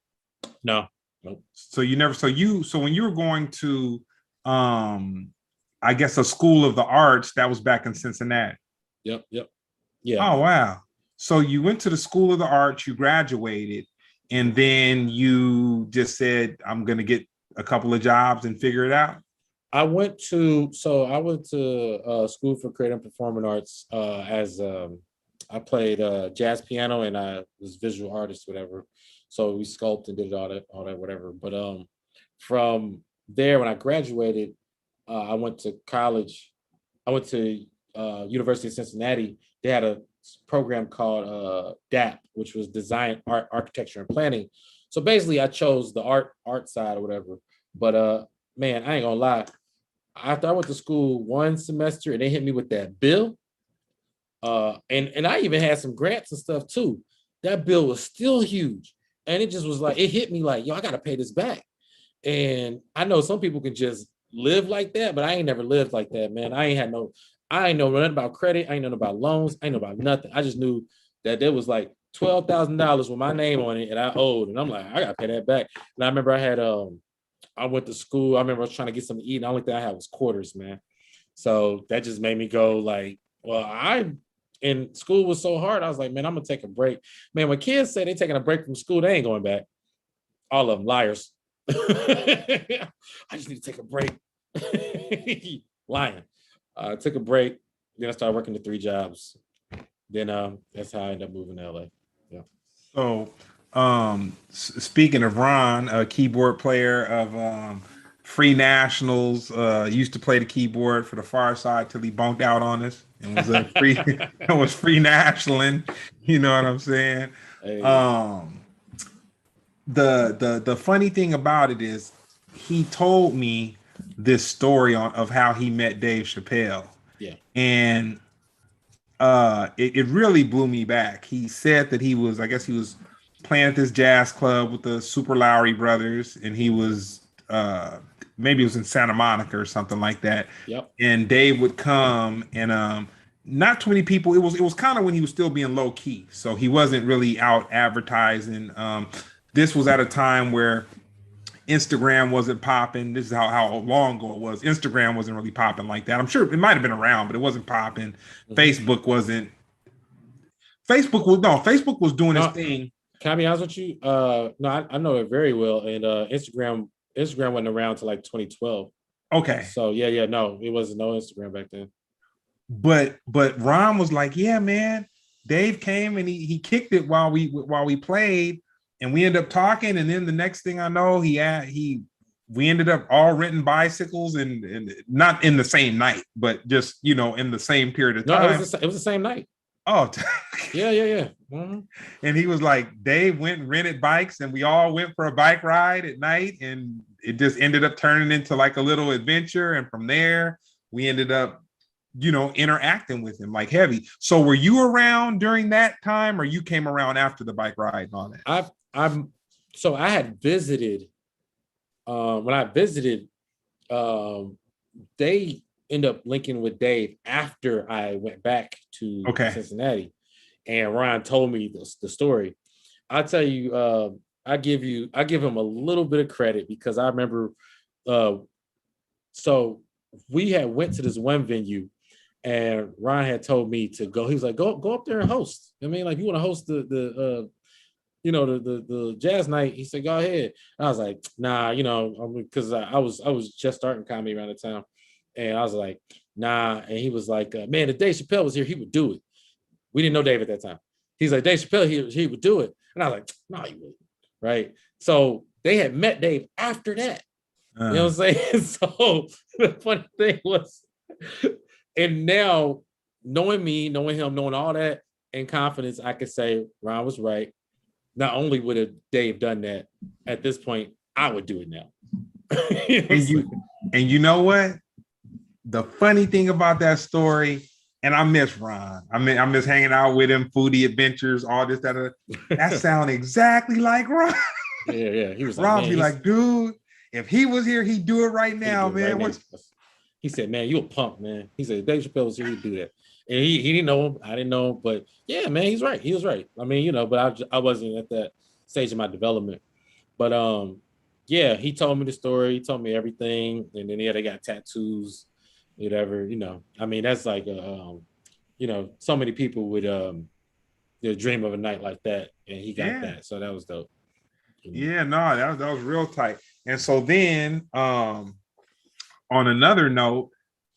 No. Nope. So when you were going to I guess a school of the arts, that was back in Cincinnati. Yep. Yeah. Oh, wow. So you went to the School of the Arts, you graduated, and then you just said, I'm going to get a couple of jobs and figure it out. I went to school for creative and performing arts as I played jazz piano, and I was visual artist, whatever. So we sculpted and did all that, whatever. But from there, when I graduated, I went to college. I went to University of Cincinnati. They had a program called DAP, which was Design, Art, Architecture, and Planning. So basically, I chose the art side or whatever. But man, I ain't gonna lie. After I went to school one semester and they hit me with that bill, and I even had some grants and stuff too. That bill was still huge. And it just was like, it hit me like, yo, I got to pay this back. And I know some people can just live like that, but I ain't never lived like that, man. I ain't know nothing about credit. I ain't know about loans. I ain't know about nothing. I just knew that there was like $12,000 with my name on it and I owed. And I'm like, I got to pay that back. And I remember I went to school. I remember I was trying to get something to eat. And the only thing I had was quarters, man. So that just made me go like, well, and school was so hard. I was like, man, I'm gonna take a break. Man, when kids say they're taking a break from school, they ain't going back. All of them liars. I just need to take a break. Lying. I took a break. Then I started working the 3 jobs. Then that's how I ended up moving to LA. Yeah. So speaking of Ron, a keyboard player of Free Nationals, used to play the keyboard for the Pharcyde till he bonked out on us and was a free it was free nationaling, you know what I'm saying? Hey. The funny thing about it is he told me this story of how he met Dave Chappelle. Yeah. And it really blew me back. He said that he was playing at this jazz club with the Super Lowry brothers, and he was maybe it was in Santa Monica or something like that. Yep. And Dave would come, and not too many people. It was kind of when he was still being low key, so he wasn't really out advertising. This was at a time where Instagram wasn't popping. This is how long ago it was. Instagram wasn't really popping like that. I'm sure it might have been around, but it wasn't popping. Mhm. Facebook wasn't. Facebook was doing its No, thing. can I be honest with you? No, I know it very well. And Instagram wasn't around till like 2012. Okay. So yeah, no, it wasn't no Instagram back then. But Ron was like, yeah, man. Dave came and he kicked it while we played, and we ended up talking. And then the next thing I know, we ended up all renting bicycles and not in the same night, but just in the same period of No, time. it was the same night. Oh, Yeah. Mm-hmm. And he was like, Dave went and rented bikes, and we all went for a bike ride at night, and it just ended up turning into like a little adventure. And from there, we ended up interacting with him like heavy. So were you around during that time, or you came around after the bike ride and all that? I had visited when I visited, they end up linking with Dave after I went back to Cincinnati, and Ron told me the story. I'll tell you, I give him a little bit of credit because I remember, so we had went to this one venue. And Ron had told me to go. He was like, "Go up there and host." I mean, like, you want to host the jazz night? He said, "Go ahead." And I was like, "Nah," because I was just starting comedy around the time, and I was like, "Nah." And he was like, "Man, if Dave Chappelle was here, he would do it." We didn't know Dave at that time. He's like, "Dave Chappelle, he would do it," and I was like, "No, he wouldn't." Right? So they had met Dave after that. You know what I'm saying? So the funny thing was. And now, knowing me, knowing him, knowing all that, in confidence, I could say Ron was right. Not only would have Dave done that at this point, I would do it now. And you know what? The funny thing about that story, and I miss Ron. I miss hanging out with him, foodie adventures, all this, that sound exactly like Ron. Yeah. He was like, Ron be like, dude, if he was here, he'd do it right now, man. Right now. He said, "Man, you a punk, man." He said, "Dave Chappelle was here, he'd do that." And he didn't know him. I didn't know him. But yeah, man, he's right. He was right. I mean, but I wasn't at that stage of my development. But yeah, he told me the story. He told me everything. And then they got tattoos, whatever. I mean, that's like so many people would dream of a night like that, and he got that. So that was dope. Yeah, no, that was real tight. And so then on another note,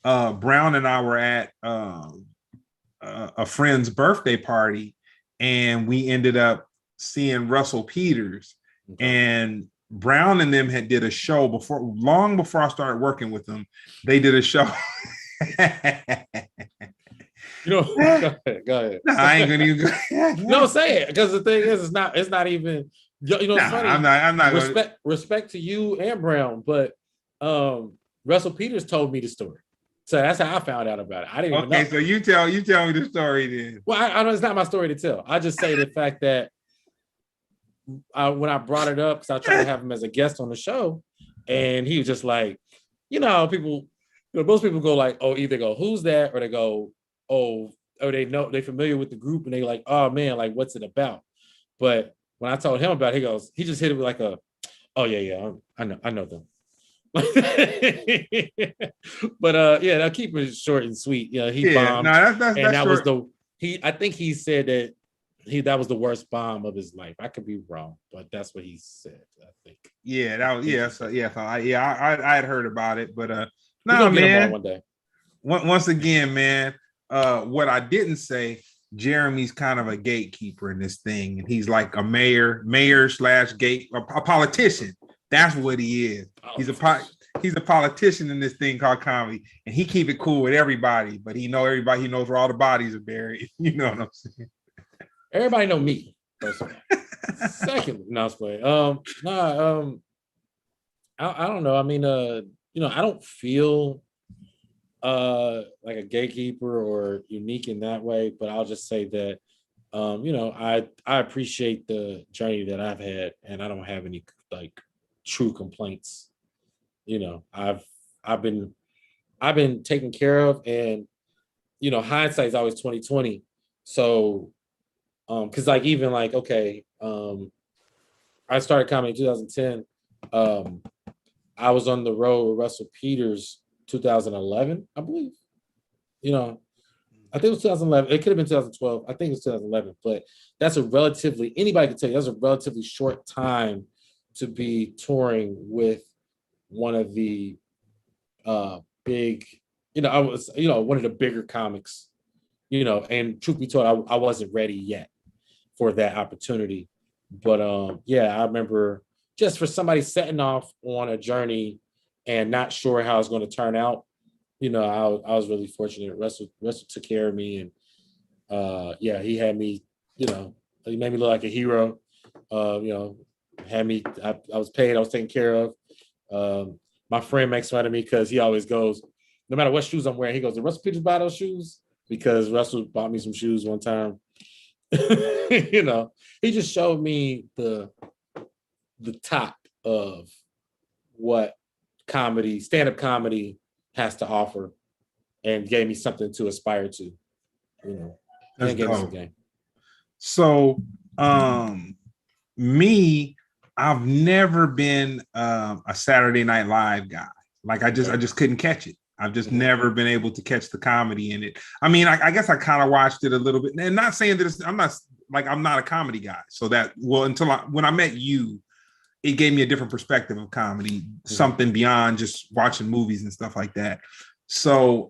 Brown and I were at a friend's birthday party, and we ended up seeing Russell Peters. Okay. And Brown and them did a show long before I started working with them. They did a show. Go ahead. No, I ain't gonna even. No, say it, because the thing is, it's not even. It's funny. I'm not. Respect to you and Brown, but Russell Peters told me the story, so that's how I found out about it. I didn't even know. So you tell me the story then. Well, I know it's not my story to tell. I just say the fact that when I brought it up, because I tried to have him as a guest on the show, and he was just like, people, most people go like, oh, either go, who's that, or they go, oh, or they're familiar with the group, and they like, oh man, like what's it about? But when I told him about it, he just hit it with like oh yeah, I know them. But yeah, I'll keep it short and sweet. He bombed. No, that's and that short. Was I think he said that that was the worst bomb of his life. I could be wrong, but that's what he said. I think. Yeah, that was I had heard about it, but no, man. One day. Once again, man. What I didn't say, Jeremy's kind of a gatekeeper in this thing, and he's like a mayor / gate, a politician. That's what he is. He's a politician in this thing called comedy, and he keep it cool with everybody. But he knows where all the bodies are buried. You know what I'm saying? Everybody know me. Secondly, no, I don't know. I mean, I don't feel like a gatekeeper or unique in that way, but I'll just say that I appreciate the journey that I've had, and I don't have any like true complaints. I've been taken care of, and hindsight is always 20/20. So because like even like okay, I started comedy in 2010. I was on the road with Russell Peters 2011, I believe. You know, I think it was 2011. It could have been 2012. I think it was 2011. But that's a relatively, anybody can tell you, that's a relatively short time to be touring with one of the big, I was, one of the bigger comics, and truth be told, I wasn't ready yet for that opportunity. But yeah, I remember just for somebody setting off on a journey and not sure how it's going to turn out, I was really fortunate. Russell took care of me, and yeah, he had me, he made me look like a hero. Had me, I was paid, I was taken care of. My friend makes fun of me because he always goes, no matter what shoes I'm wearing, he goes, "Did Russell Peters buy those shoes?" Because Russell bought me some shoes one time. He just showed me the top of what stand-up comedy has to offer, and gave me something to aspire to. That's and gave me some dope. game. So, me, I've never been a Saturday Night Live guy. Like I just couldn't catch it. I've just never been able to catch the comedy in it. I mean, I guess I kind of watched it a little bit, and not saying that I'm not a comedy guy. So that when I met you, it gave me a different perspective of comedy, something beyond just watching movies and stuff like that. So,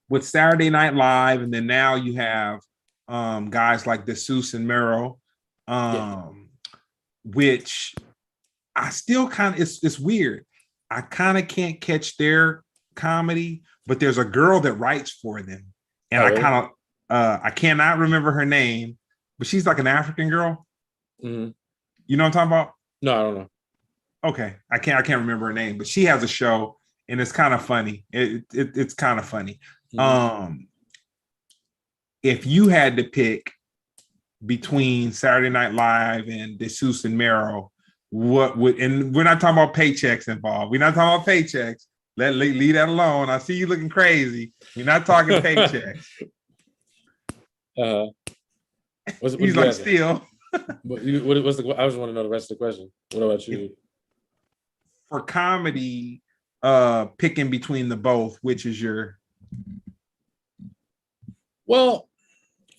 with Saturday Night Live, and then now you have guys like DeSeuss and Mero, which I still kind of, it's weird. I kind of can't catch their comedy, but there's a girl that writes for them, and I cannot remember her name, but she's like an African girl. Mm-hmm. You know what I'm talking about? No, I don't know. Okay, I can't remember her name, but she has a show, and it's kind of funny. It's kind of funny. Mm-hmm. If you had to pick between Saturday Night Live and DeSeuss and Mero, what would, and we're not talking about paychecks involved. We're not talking about paychecks. Leave that alone. I see you looking crazy. We're not talking paychecks. He's like, still. What's the? I just want to know the rest of the question. What about you? For comedy, picking between the both, which is your? Well,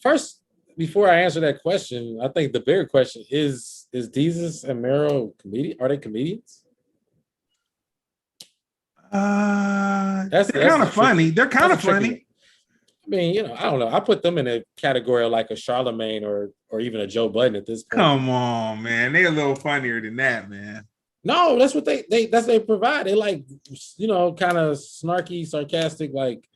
first, before I answer that question, I think the bigger question is Desus and Mero comedian? Are they comedians? They're kind of funny. They're kind of funny. I mean, I don't know. I put them in a category of like a Charlemagne or even a Joe Budden at this point. Come on, man. They're a little funnier than that, man. No, that's what they provide. They like, kind of snarky, sarcastic, like,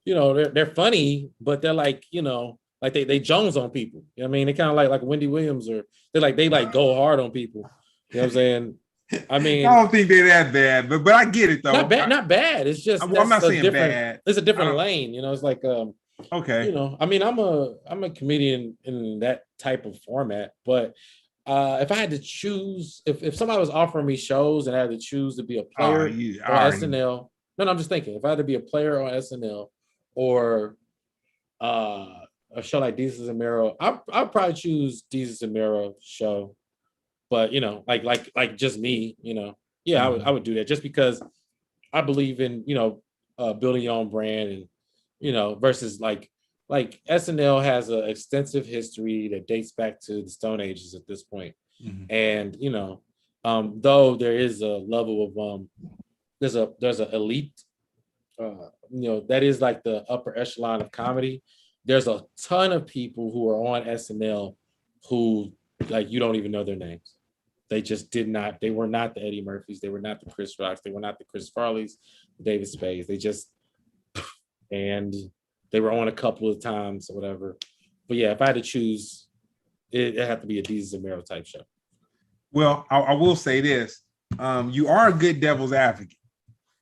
they're funny, but they're like, like they Jones on people. You know what I mean? They kind of like Wendy Williams, or they go hard on people. You know what I'm saying? I mean, I don't think they're that bad, but I get it though. Not bad. It's just, I'm not saying bad. It's a different lane. It's like okay. I mean, I'm a comedian in that type of format, but if I had to choose, if somebody was offering me shows and I had to choose to be a player on SNL, no, I'm just thinking, if I had to be a player on SNL or a show like Desus and Mero, I'd probably choose Desus and Mero show. But like just me, yeah, I would do that just because I believe in building your own brand, and versus like SNL has an extensive history that dates back to the Stone Ages at this point, and though there is a level of there's an elite, that is like the upper echelon of comedy. There's a ton of people who are on SNL who like you don't even know their names. They just did not. They were not the Eddie Murphys. They were not the Chris Rocks. They were not the Chris Farleys, the David Spades. They just, and they were on a couple of times or whatever. But yeah, if I had to choose, it had to be a Desus and Mero type show. Well, I will say this: you are a good devil's advocate.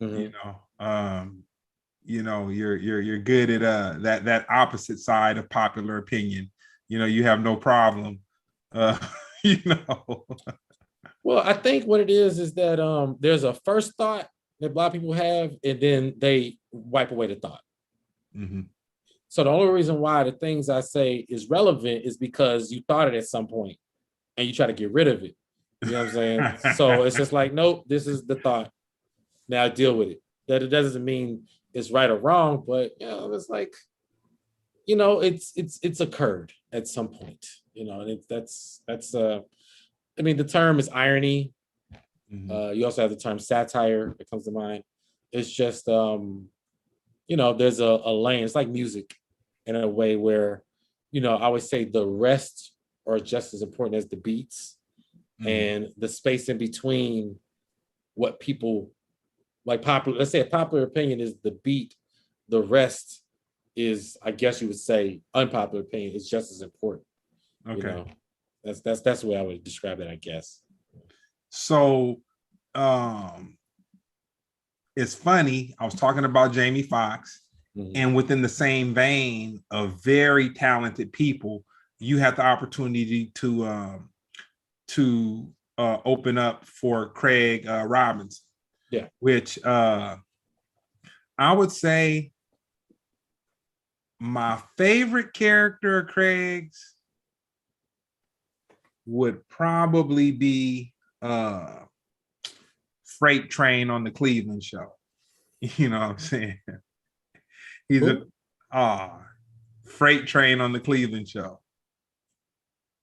You're good at that opposite side of popular opinion. You have no problem. Well, I think what it is that there's a first thought that a lot of people have, and then they wipe away the thought. So the only reason why the things I say is relevant is because you thought it at some point and you try to get rid of it. You know what I'm saying? So it's just like, nope, this is the thought. Now deal with it. That it doesn't mean it's right or wrong, but it's like, it's occurred at some point, and that's I mean, the term is irony. You also have the term satire that comes to mind. It's just there's a lane. It's like music in a way where, I always say the rest are just as important as the beats, and the space in between what people like popular. Let's say a popular opinion is the beat. The rest is, I guess you would say, unpopular opinion is just as important. Okay. That's the way I would describe it, I guess. So it's funny. I was talking about Jamie Foxx, and within the same vein of very talented people, you had the opportunity to open up for Craig Robinson. Yeah. Which I would say my favorite character of Craig's would probably be Freight Train on the Cleveland Show. You know what I'm saying? He's Freight Train on the Cleveland Show.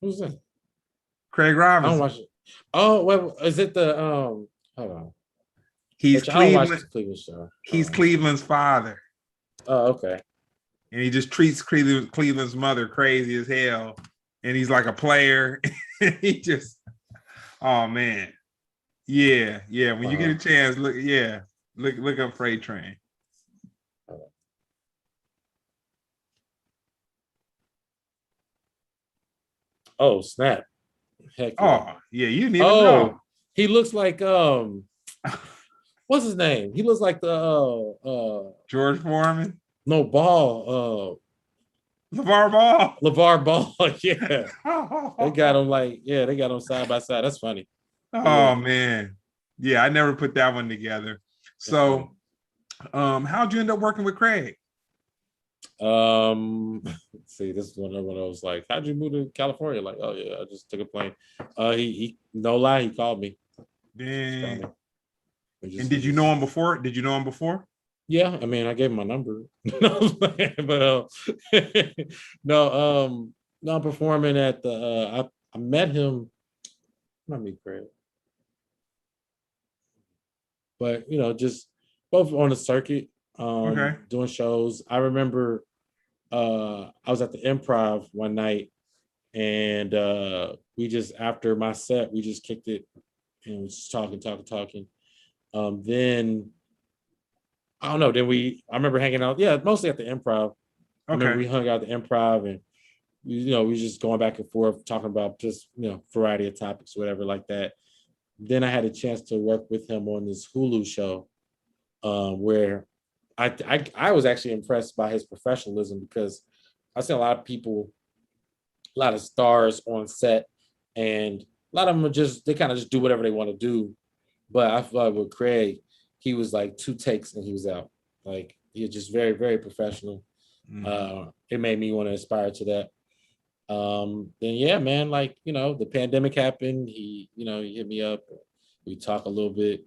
Who's that? Craig Robinson. I don't watch it. Oh, well, is it the hold on? He's I don't watch Cleveland. the Cleveland Show. He's Cleveland's father. Oh, okay. And he just treats Cleveland's mother crazy as hell. And he's like a player. He just, oh man. Yeah. When you get a chance, look up Freight Train. Oh, snap. Heck yeah. Oh, yeah, you didn't even know. He looks like what's his name? He looks like the George Foreman. No, Ball. LeVar Ball. LeVar Ball, yeah. They got him side by side. That's funny. Oh man. Yeah, I never put that one together. So how'd you end up working with Craig? Let's see, this is when I was like, how'd you move to California? Like, oh yeah, I just took a plane. He no lie, he called me. Dang. And did you know him before? Yeah, I mean, I gave him my number. But no, I'm performing at the I met him, not me, Craig. But just both on the circuit, doing shows. I remember I was at the Improv one night, and we just, after my set, we just kicked it and was just talking. Then I don't know. I remember hanging out. Yeah, mostly at the Improv. I remember we hung out at the Improv, and we just going back and forth talking about just variety of topics, whatever like that. Then I had a chance to work with him on this Hulu show, where I was actually impressed by his professionalism, because I see a lot of people, a lot of stars on set, and a lot of them they kind of just do whatever they want to do. But I feel like with Craig, he was like 2 takes and he was out. Like, he was just very, very professional. It made me want to aspire to that. Then yeah, man, like, the pandemic happened. He hit me up. We talk a little bit.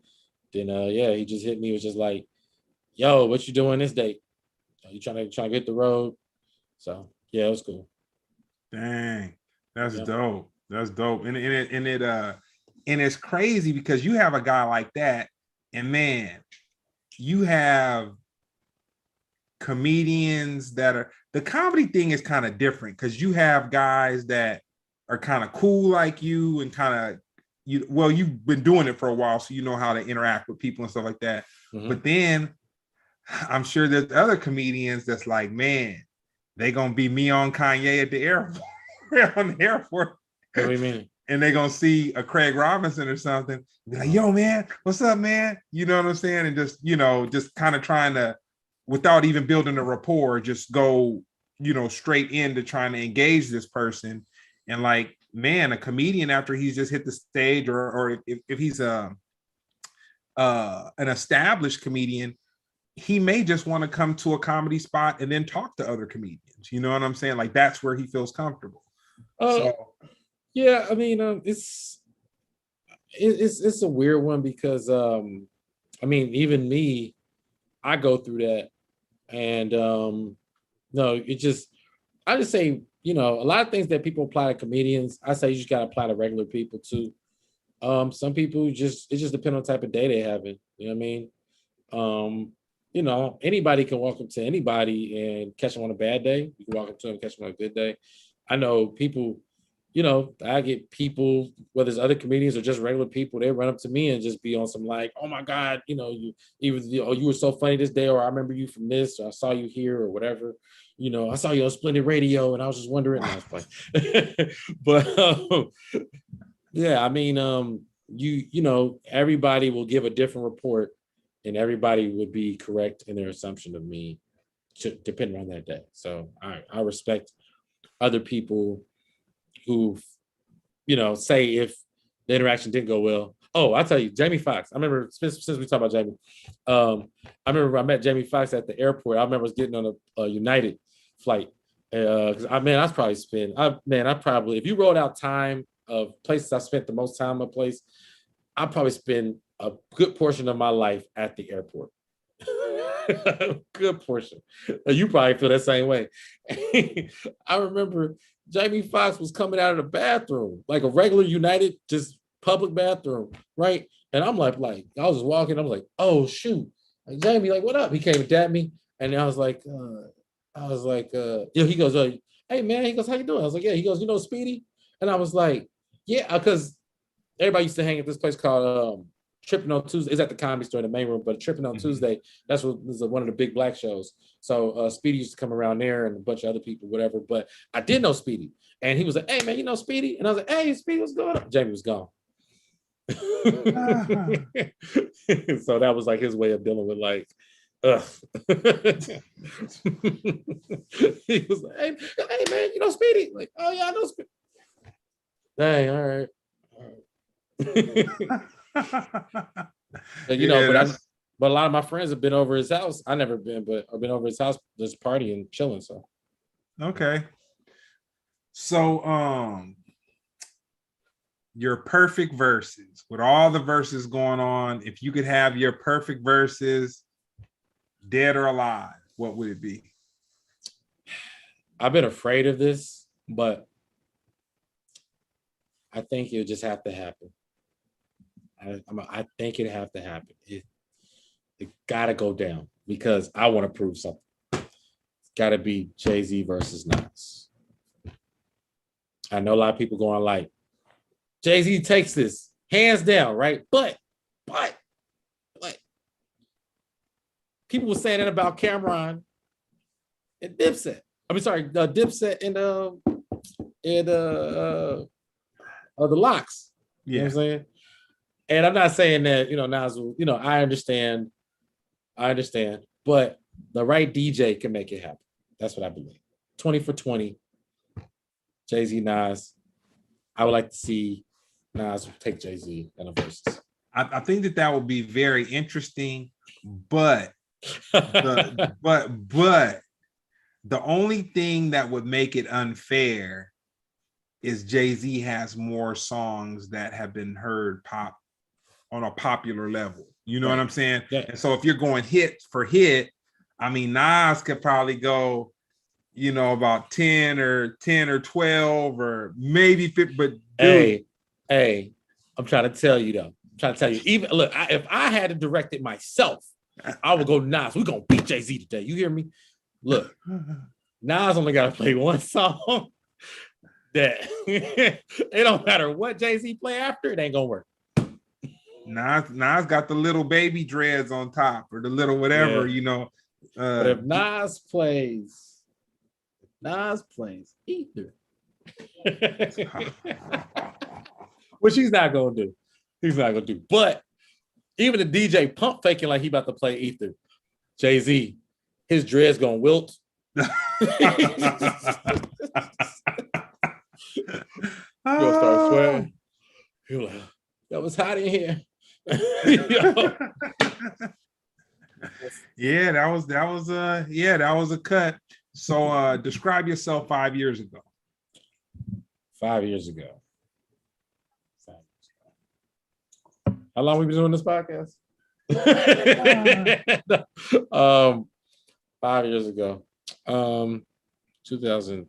Then he just hit me. It was just like, yo, what you doing this date? You trying to get the road? So yeah, it was cool. Dang, that's dope. That's dope. And it's crazy because you have a guy like that, and man, you have comedians that are, the comedy thing is kind of different because you have guys that are kind of cool like you, and kind of you've been doing it for a while, so you know how to interact with people and stuff like that. But then I'm sure there's other comedians that's like, man, they gonna be me on Kanye at the airport. On the airport. What do you mean? And they gonna see a Craig Robinson or something, be like, yo, man, what's up, man? You know what I'm saying? And just kind of trying to, without even building a rapport, just go, straight into trying to engage this person. And like, man, a comedian, after he's just hit the stage, or if he's an established comedian, he may just want to come to a comedy spot and then talk to other comedians. You know what I'm saying? Like, that's where he feels comfortable. Yeah, I mean, it's a weird one because I mean, even me, I go through that, and no, I just say, you know, a lot of things that people apply to comedians, I say you just gotta apply to regular people too. Some people it just depends on the type of day they having. You know what I mean? You know, anybody can walk up to anybody and catch them on a bad day. You can walk up to them and catch them on a good day. I know people, you know, I get people, whether it's other comedians or just regular people, they run up to me and just be on some like, oh my God, you know, you were so funny this day, or I remember you from this, or I saw you here, or whatever. You know, I saw you on Splendid Radio and I was just wondering. I was like, but yeah, I mean, you know, everybody will give a different report, and everybody would be correct in their assumption of me, depending on that day. So I respect other people who, you know, say if the interaction didn't go well. Oh, I'll tell you, Jamie Foxx. I remember, since we talk about Jamie, I remember I met Jamie Foxx at the airport. I remember I was getting on a United flight. Because I probably spent, if you wrote out time of places I spent the most time in a place, I probably spend a good portion of my life at the airport. Good portion. You probably feel that same way. I remember Jamie Foxx was coming out of the bathroom, like a regular United, just public bathroom, right? And I'm like I was just walking. I was like, oh shoot, like, Jamie, like what up? He came and dabbed me, and I was like, yeah. He goes, hey man, he goes, how you doing? I was like, yeah. He goes, you know Speedy, and I was like, yeah, because everybody used to hang at this place called Tripping on Tuesday. It's at the Comedy Store in the main room, but Tripping on Tuesday, that's what was one of the big black shows. So Speedy used to come around there and a bunch of other people, whatever. But I did know Speedy, and he was like, hey man, you know Speedy? And I was like, hey Speedy, what's going on? Jamie was gone. So that was like his way of dealing with like, ugh. He was like, hey man, you know Speedy? Like, oh yeah, I know Speedy. Dang, all right. You know, but a lot of my friends have been over his house. I never been, but I've been over his house just partying, chilling. So okay. So your perfect verses, with all the verses going on, if you could have your perfect verses, dead or alive, what would it be? I've been afraid of this, but I think it'll just have to happen. I think it'd have to happen. It gotta go down because I want to prove something. It's gotta be Jay-Z versus Nas. I know a lot of people going like, Jay-Z takes this hands down, right? But people were saying that about Cameron and Dipset. I mean, sorry, Dipset and the Locks. You know what I'm saying? And I'm not saying that, you know, Nas, you know, I understand, but the right DJ can make it happen. That's what I believe. 20 for 20, Jay-Z, Nas. I would like to see Nas take Jay-Z in a versus. I think that would be very interesting, but the only thing that would make it unfair is Jay-Z has more songs that have been heard pop on a popular level. You know what I'm saying? Yeah. And so if you're going hit for hit, I mean, Nas could probably go, you know, about 10 or 12 or maybe 50, but dude. Hey, I'm trying to tell you though. Even look, if I had to direct it myself, I would go Nas. We're gonna beat Jay-Z today. You hear me? Look, Nas only got to play one song. That it don't matter what Jay-Z play after, it ain't gonna work. Nas got the little baby dreads on top, or the little whatever, you know. But if Nas plays Ether, which he's not gonna do. But even the DJ pump faking like he about to play Ether, Jay-Z, his dreads gonna wilt. You'll start sweating. You're like, yo, it's hot in here. Yeah, that was a cut. So describe yourself 5 years ago. 5 years ago. How long we been doing this podcast? Uh, 5 years ago. 2000.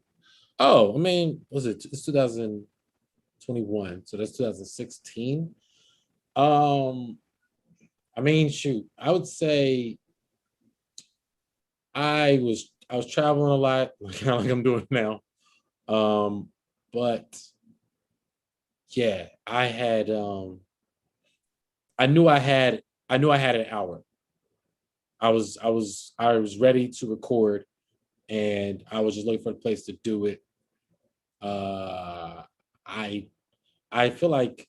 Oh, I mean, was it? It's 2021, so that's 2016. Um, I mean, shoot, I would say I was traveling a lot, kind of like I'm doing now. But yeah, I knew I had an hour. I was ready to record, and I was just looking for a place to do it. Uh, I I feel like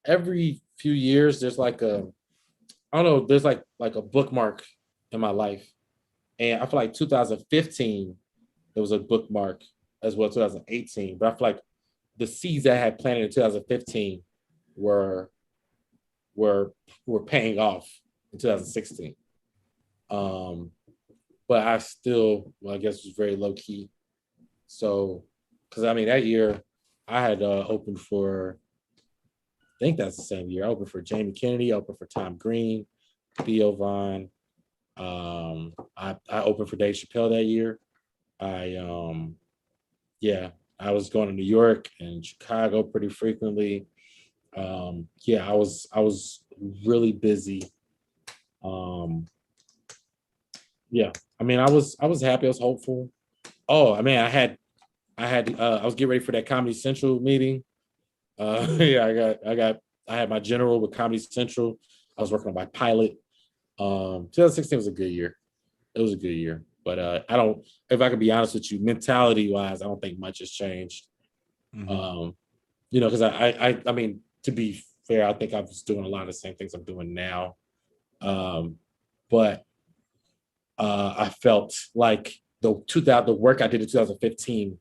every few years there's like a I don't know, there's like a bookmark in my life. And I feel like 2015 there was a bookmark as well, 2018. But I feel like the seeds that I had planted in 2015 were were were paying off in 2016. Um, but I still, well, I guess, was very low key. So, because I mean, that year I had opened for, I think that's the same year. I opened for Jamie Kennedy, I opened for Tom Green, Theo Vaughn. I opened for Dave Chappelle that year. I yeah, I was going to New York and Chicago pretty frequently. Yeah, I was really busy. Um, yeah, I mean, I was happy. I was hopeful. Oh, I mean, I was getting ready for that Comedy Central meeting. Yeah, I had my general with Comedy Central. I was working on my pilot. 2016 was a good year. It was a good year, but I don't. If I could be honest with you, mentality wise, I don't think much has changed. mhm. Um, because I mean, to be fair, I think I was doing a lot of the same things I'm doing now. Um, but I felt like the work I did in 2015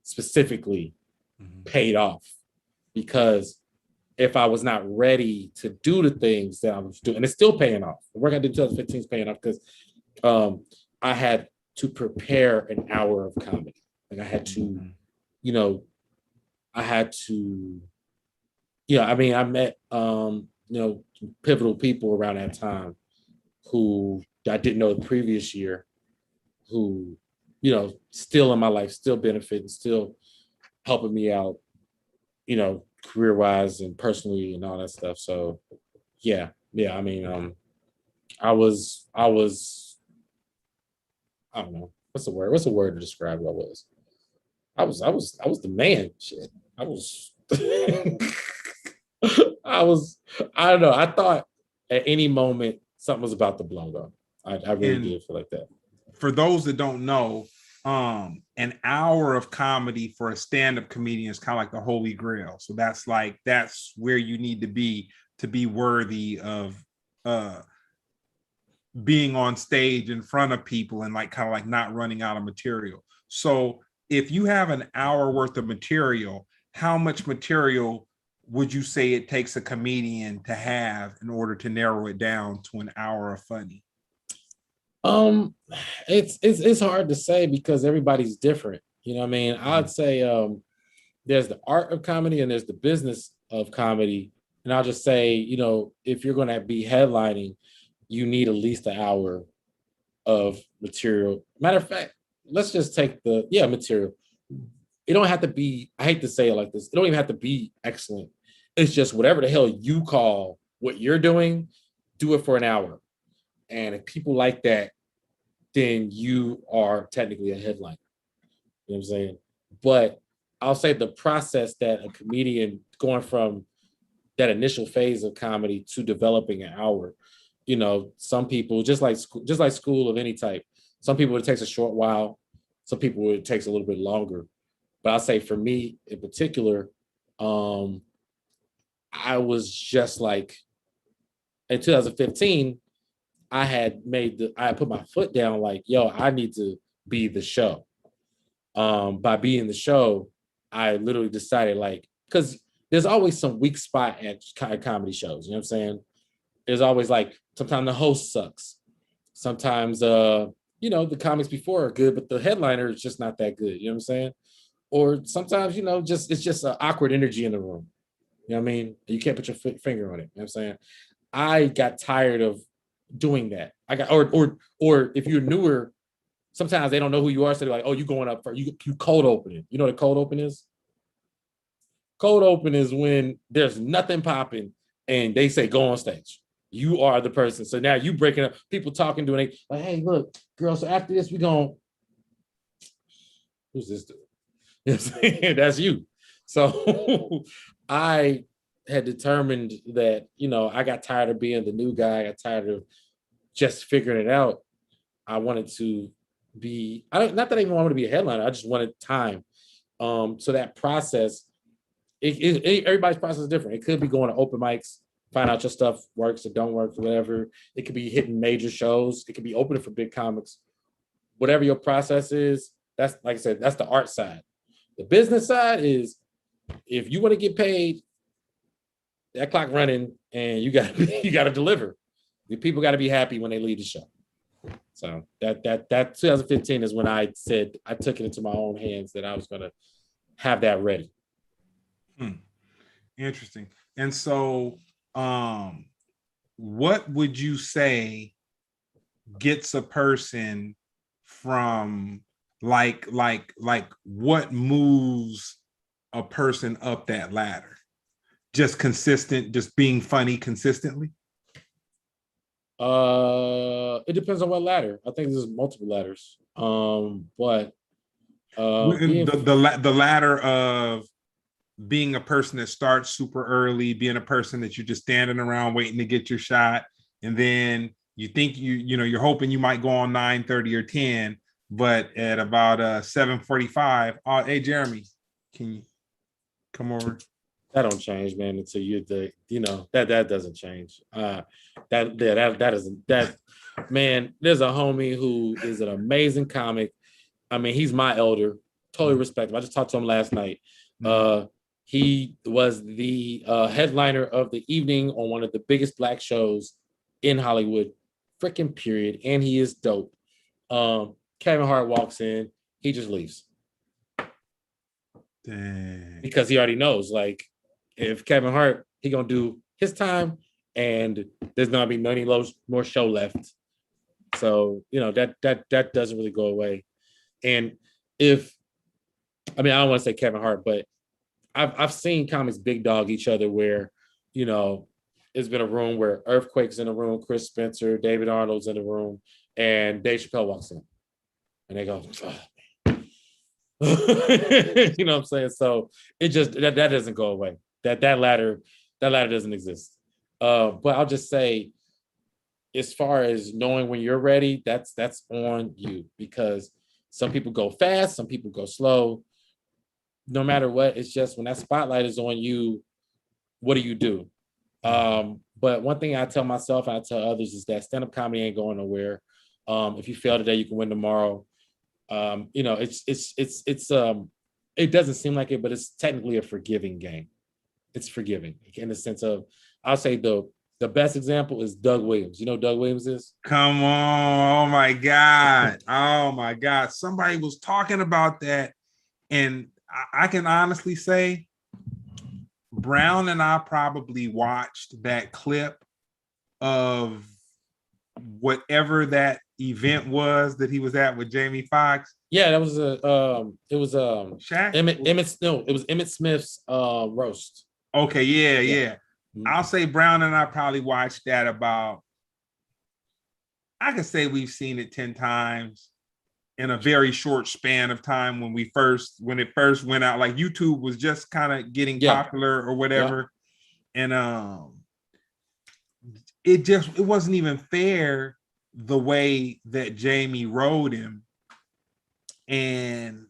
specifically Mhm. paid off, because if I was not ready to do the things that I was doing, and it's still paying off. The work I did in 2015 is paying off because um, I had to prepare an hour of comedy. Like I had to, Mhm. you know, I had to, yeah. I mean, I met, pivotal people around that time who I didn't know the previous year, who, still in my life, still benefiting, still helping me out, career wise and personally and all that stuff. So yeah, yeah. I mean, I don't know what's the word. What's the word to describe who I was? I was the man. Shit. I was. I was. I don't know. I thought at any moment something was about to blow up. I really And did feel like that. for those that don't know, an hour of comedy for a stand-up comedian is kind of like the holy grail. So that's where you need to be worthy of uh being on stage in front of people and like kind of like not running out of material. So if you have an hour worth of material, how much material would you say it takes a comedian to have in order to narrow it down to an hour of funny? Um, it's hard to say because everybody's different. You know what I mean? I'd say there's the art of comedy and there's the business of comedy. And I'll just say, if you're going to be headlining, you need at least an hour of material. Matter of fact, let's just take the material. It don't have to be, I hate to say it like this, it don't even have to be excellent. It's just whatever the hell you call what you're doing, do it for an hour. And if people like that, then you are technically a headliner. You know what I'm saying? But I'll say the process that a comedian going from that initial phase of comedy to developing an hour, some people just like school of any type. Some people it takes a short while. Some people it takes a little bit longer. But I'll say for me in particular, um, I was just like in 2015, I had put my foot down like, yo, I need to be the show. By being the show, I literally decided like, because there's always some weak spot at comedy shows. You know what I'm saying? There's always like sometimes the host sucks. Sometimes the comics before are good, but the headliner is just not that good. You know what I'm saying? Or sometimes, just it's just an awkward energy in the room. You know what I mean? You can't put your finger on it. You know what I'm saying? I got tired of doing that. I got or if you're newer, sometimes they don't know who you are, so they're like, "Oh, you going up first? You cold opening." You know what a cold open is? Cold open is when there's nothing popping and they say go on stage. You are the person. So now you breaking up, people talking, doing it like, hey, look, girl. So after this, we going, who's this dude? You know what I'm saying? That's you. So I had determined that, I got tired of being the new guy. I got tired of just figuring it out. I wanted to be, not that I even wanted to be a headliner. I just wanted time. So that process, everybody's process is different. It could be going to open mics, find out your stuff works or don't work, or whatever. It could be hitting major shows. It could be opening for big comics. Whatever your process is, that's, like I said, that's the art side. The business side is, if you want to get paid, that clock running, and you got to deliver. The people got to be happy when they leave the show. So that 2015 is when I said I took it into my own hands that I was going to have that ready. Interesting. And so, what would you say gets a person from like what moves a person up that ladder? Just consistent, just being funny consistently? It depends on what ladder. I think there's multiple ladders. But the ladder of being a person that starts super early, being a person that you're just standing around waiting to get your shot, and then you think you're hoping you might go on 9:30 or 10, but at about 7:45, oh, hey Jeremy, can you come over? That don't change, man, until that doesn't change. That isn't that, man. There's a homie who is an amazing comic. I mean, he's my elder. Totally respect him. I just talked to him last night. He was the headliner of the evening on one of the biggest Black shows in Hollywood, freaking period. And he is dope. Kevin Hart walks in, he just leaves. Dang. Because he already knows, like, if Kevin Hart, he gonna do his time, and there's not gonna be many more show left. So that doesn't really go away. And I don't want to say Kevin Hart, but I've seen comics big dog each other where, it's been a room where Earthquake's in the room, Chris Spencer, David Arnold's in the room, and Dave Chappelle walks in, and they go, oh, you know what I'm saying? So it just that doesn't go away. That ladder doesn't exist. But I'll just say, as far as knowing when you're ready, that's on you, because some people go fast, some people go slow. No matter what, it's just when that spotlight is on you, what do you do? But one thing I tell myself and I tell others is that stand-up comedy ain't going nowhere. If you fail today, you can win tomorrow. It doesn't seem like it, but it's technically a forgiving game. It's forgiving in the sense of, I'll say the best example is Doug Williams. You know who Doug Williams is? Come on. Oh my God. Oh my God. Somebody was talking about that. And I can honestly say Brown and I probably watched that clip of whatever that event was that he was at with Jamie Foxx. Yeah, that was Shaq? It was Emmett Smith's roast. Okay, yeah. I'll say Brown and I probably watched that about, I could say we've seen it 10 times in a very short span of time when it first went out. Like YouTube was just kind of getting popular or whatever. And it wasn't even fair the way that Jamie rode him. And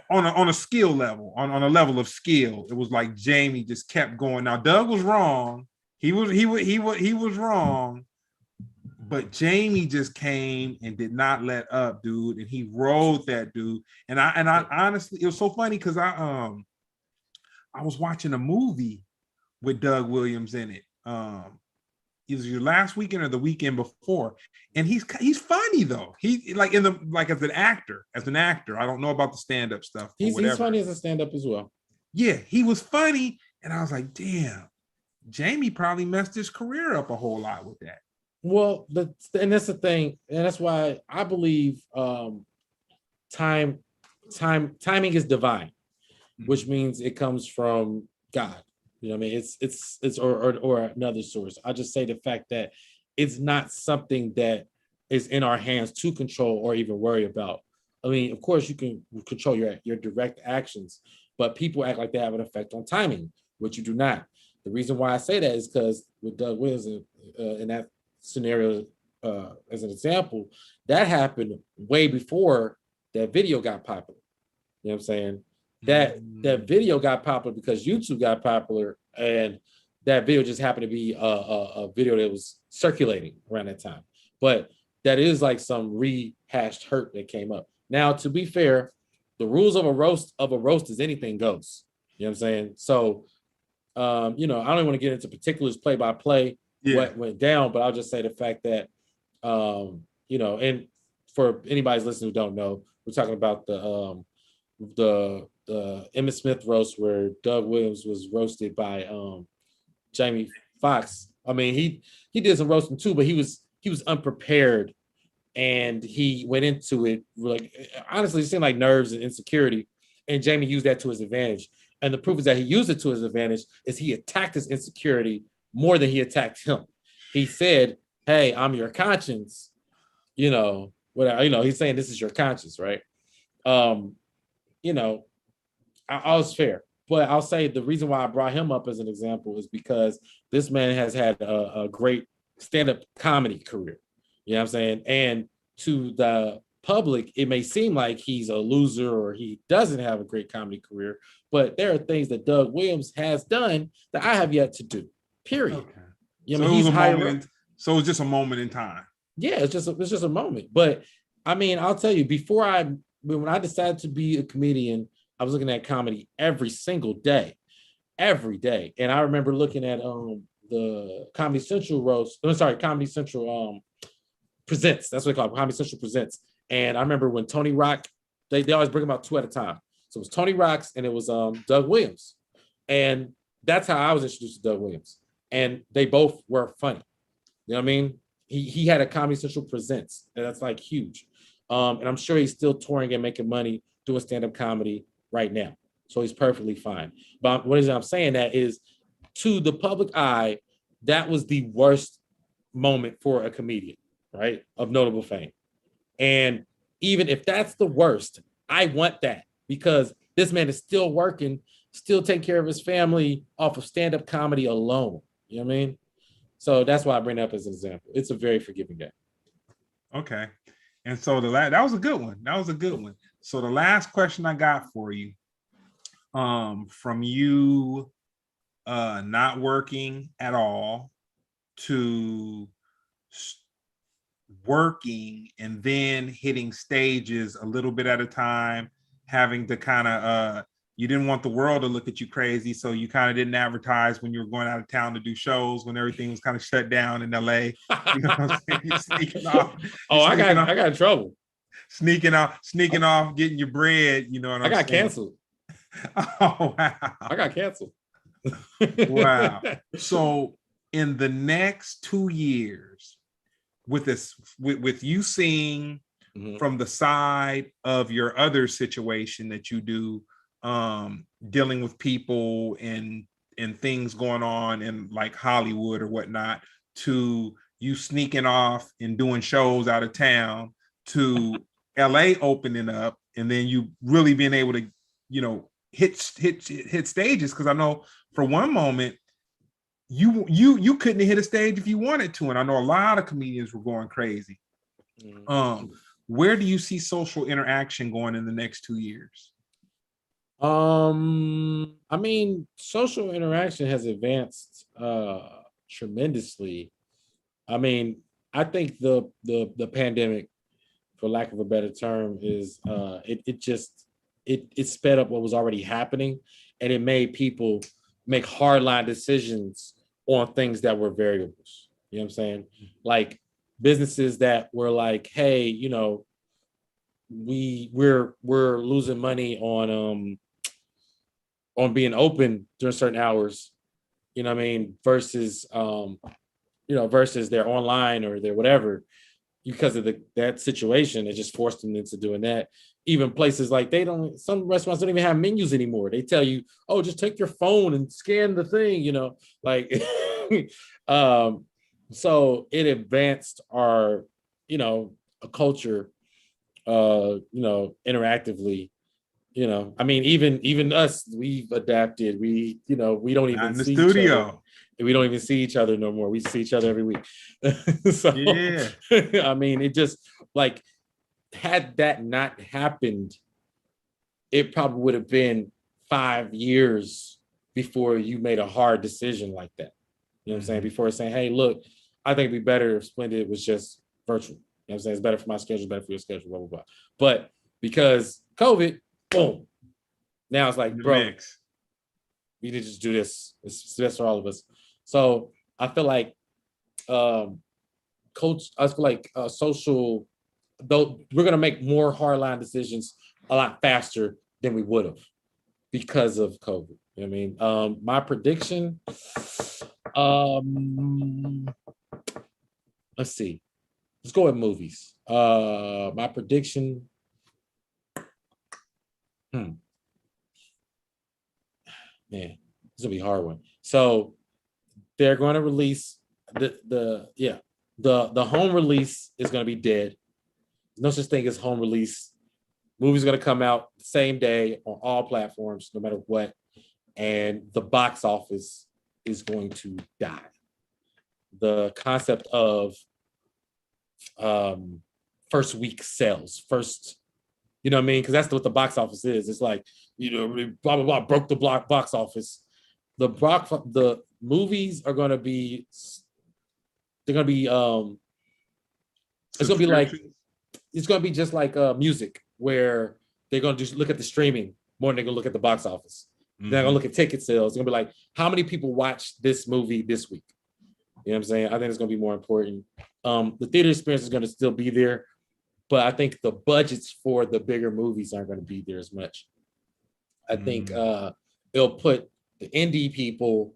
on a skill level, on a level of skill, it was like Jamie just kept going. Now Doug was wrong. He was wrong, but Jamie just came and did not let up, dude. And he rode that dude. And I honestly, it was so funny because I was watching a movie with Doug Williams in it. Either your last weekend or the weekend before, and he's funny though. He like as an actor. I don't know about the stand-up stuff. He's funny as a stand-up as well. Yeah, he was funny. And I was like, damn, Jamie probably messed his career up a whole lot with that. Well, and that's the thing, and that's why I believe timing is divine, which means it comes from God. You know what I mean? It's or another source. I just say the fact that it's not something that is in our hands to control or even worry about. I mean, of course, you can control your direct actions, but people act like they have an effect on timing, which you do not. The reason why I say that is because with Doug Williams in that scenario, as an example, that happened way before that video got popular. You know what I'm saying? That video got popular because YouTube got popular, and that video just happened to be a video that was circulating around that time. But that is like some rehashed hurt that came up. Now, to be fair, the rules of a roast is anything goes. You know what I'm saying? So, I don't want to get into particulars play by play what went down, but I'll just say the fact that, and for anybody's listening who don't know, we're talking about the Emmitt Smith roast where Doug Williams was roasted by Jamie Foxx. I mean, he did some roasting too, but he was unprepared, and he went into it like, honestly, it seemed like nerves and insecurity, and Jamie used that to his advantage. And the proof is that he used it to his advantage is he attacked his insecurity more than he attacked him. He said, "Hey, I'm your conscience." Whatever. He's saying this is your conscience, right? I was fair, but I'll say the reason why I brought him up as an example is because this man has had a great stand-up comedy career. You know what I'm saying? And to the public, it may seem like he's a loser or he doesn't have a great comedy career, but there are things that Doug Williams has done that I have yet to do. Period. Okay. You know, so he's higher. So it was just a moment in time. Yeah, it's just a moment. But I mean, I'll tell you, when I decided to be a comedian, I was looking at comedy every single day, every day. And I remember looking at the Comedy Central roast. I'm sorry, Comedy Central Presents. That's what they call it, Comedy Central Presents. And I remember when Tony Rock, they always bring them out two at a time. So it was Tony Rock's and it was Doug Williams. And that's how I was introduced to Doug Williams. And they both were funny. You know what I mean? He had a Comedy Central Presents, and that's like huge. And I'm sure he's still touring and making money doing stand-up comedy right now. So he's perfectly fine. But what I'm saying that is, to the public eye, that was the worst moment for a comedian, right? Of notable fame. And even if that's the worst, I want that because this man is still working, still taking care of his family off of stand-up comedy alone. You know what I mean? So that's why I bring it up as an example. It's a very forgiving guy. Okay. And so that was a good one. That was a good one. So the last question I got for you, from you not working at all to working and then hitting stages a little bit at a time, having to kind of you didn't want the world to look at you crazy, so you kind of didn't advertise when you were going out of town to do shows when everything was kind of shut down in LA. You know what I'm saying? You're sneaking off. I got in trouble. Sneaking off, getting your bread. You know what I'm saying? I got canceled. Oh wow! I got canceled. Wow. So in the next 2 years, with you seeing from the side of your other situation that you do, dealing with people and things going on in like Hollywood or whatnot, to you sneaking off and doing shows out of town, to LA opening up, and then you really being able to, hit stages. Because I know for one moment you couldn't hit a stage if you wanted to, and I know a lot of comedians were going crazy. Where do you see social interaction going in the next 2 years? I mean, social interaction has advanced tremendously. I mean, I think the pandemic, for lack of a better term, is it sped up what was already happening, and it made people make hardline decisions on things that were variables. You know what I'm saying? Like businesses that were like, hey, we're losing money on on being open during certain hours, you know what I mean, versus versus they're online or they're whatever, because of that situation. It just forced them into doing that. Even places like some restaurants don't even have menus anymore. They tell you, oh, just take your phone and scan the thing, like so it advanced our, a culture, interactively. I mean, even us, we've adapted. We don't Not even in the see each other. studio. We don't even see each other no more. We see each other every week. So, Yeah. I mean, it just like, had that not happened, it probably would have been 5 years before you made a hard decision like that. You know what I'm saying? Before saying, hey, look, I think it'd be better if Splendid was just virtual. You know what I'm saying? It's better for my schedule, better for your schedule, blah, blah, blah. But because COVID, boom. Now it's like, bro, Mix. we need to just do this. It's best for all of us. So I feel like social, though we're gonna make more hardline decisions a lot faster than we would have because of COVID. You know what I mean? My prediction, let's see. Let's go with movies. My prediction, man, this will be a hard one. So they're going to release the home release is going to be dead. No such thing as home release. Movie's going to come out the same day on all platforms, no matter what. And the box office is going to die. The concept of first week sales, you know what I mean? Because that's what the box office is. It's like, blah, blah, blah, broke the box office. The movies are going to be, they're going to be, it's going to be like, it's going to be just like music, where they're going to just look at the streaming more than they're going to look at the box office. They're going to look at ticket sales. They're going to be like, how many people watched this movie this week? You know what I'm saying? I think it's going to be more important. The theater experience is going to still be there, but I think the budgets for the bigger movies aren't going to be there as much. I think it'll put the indie people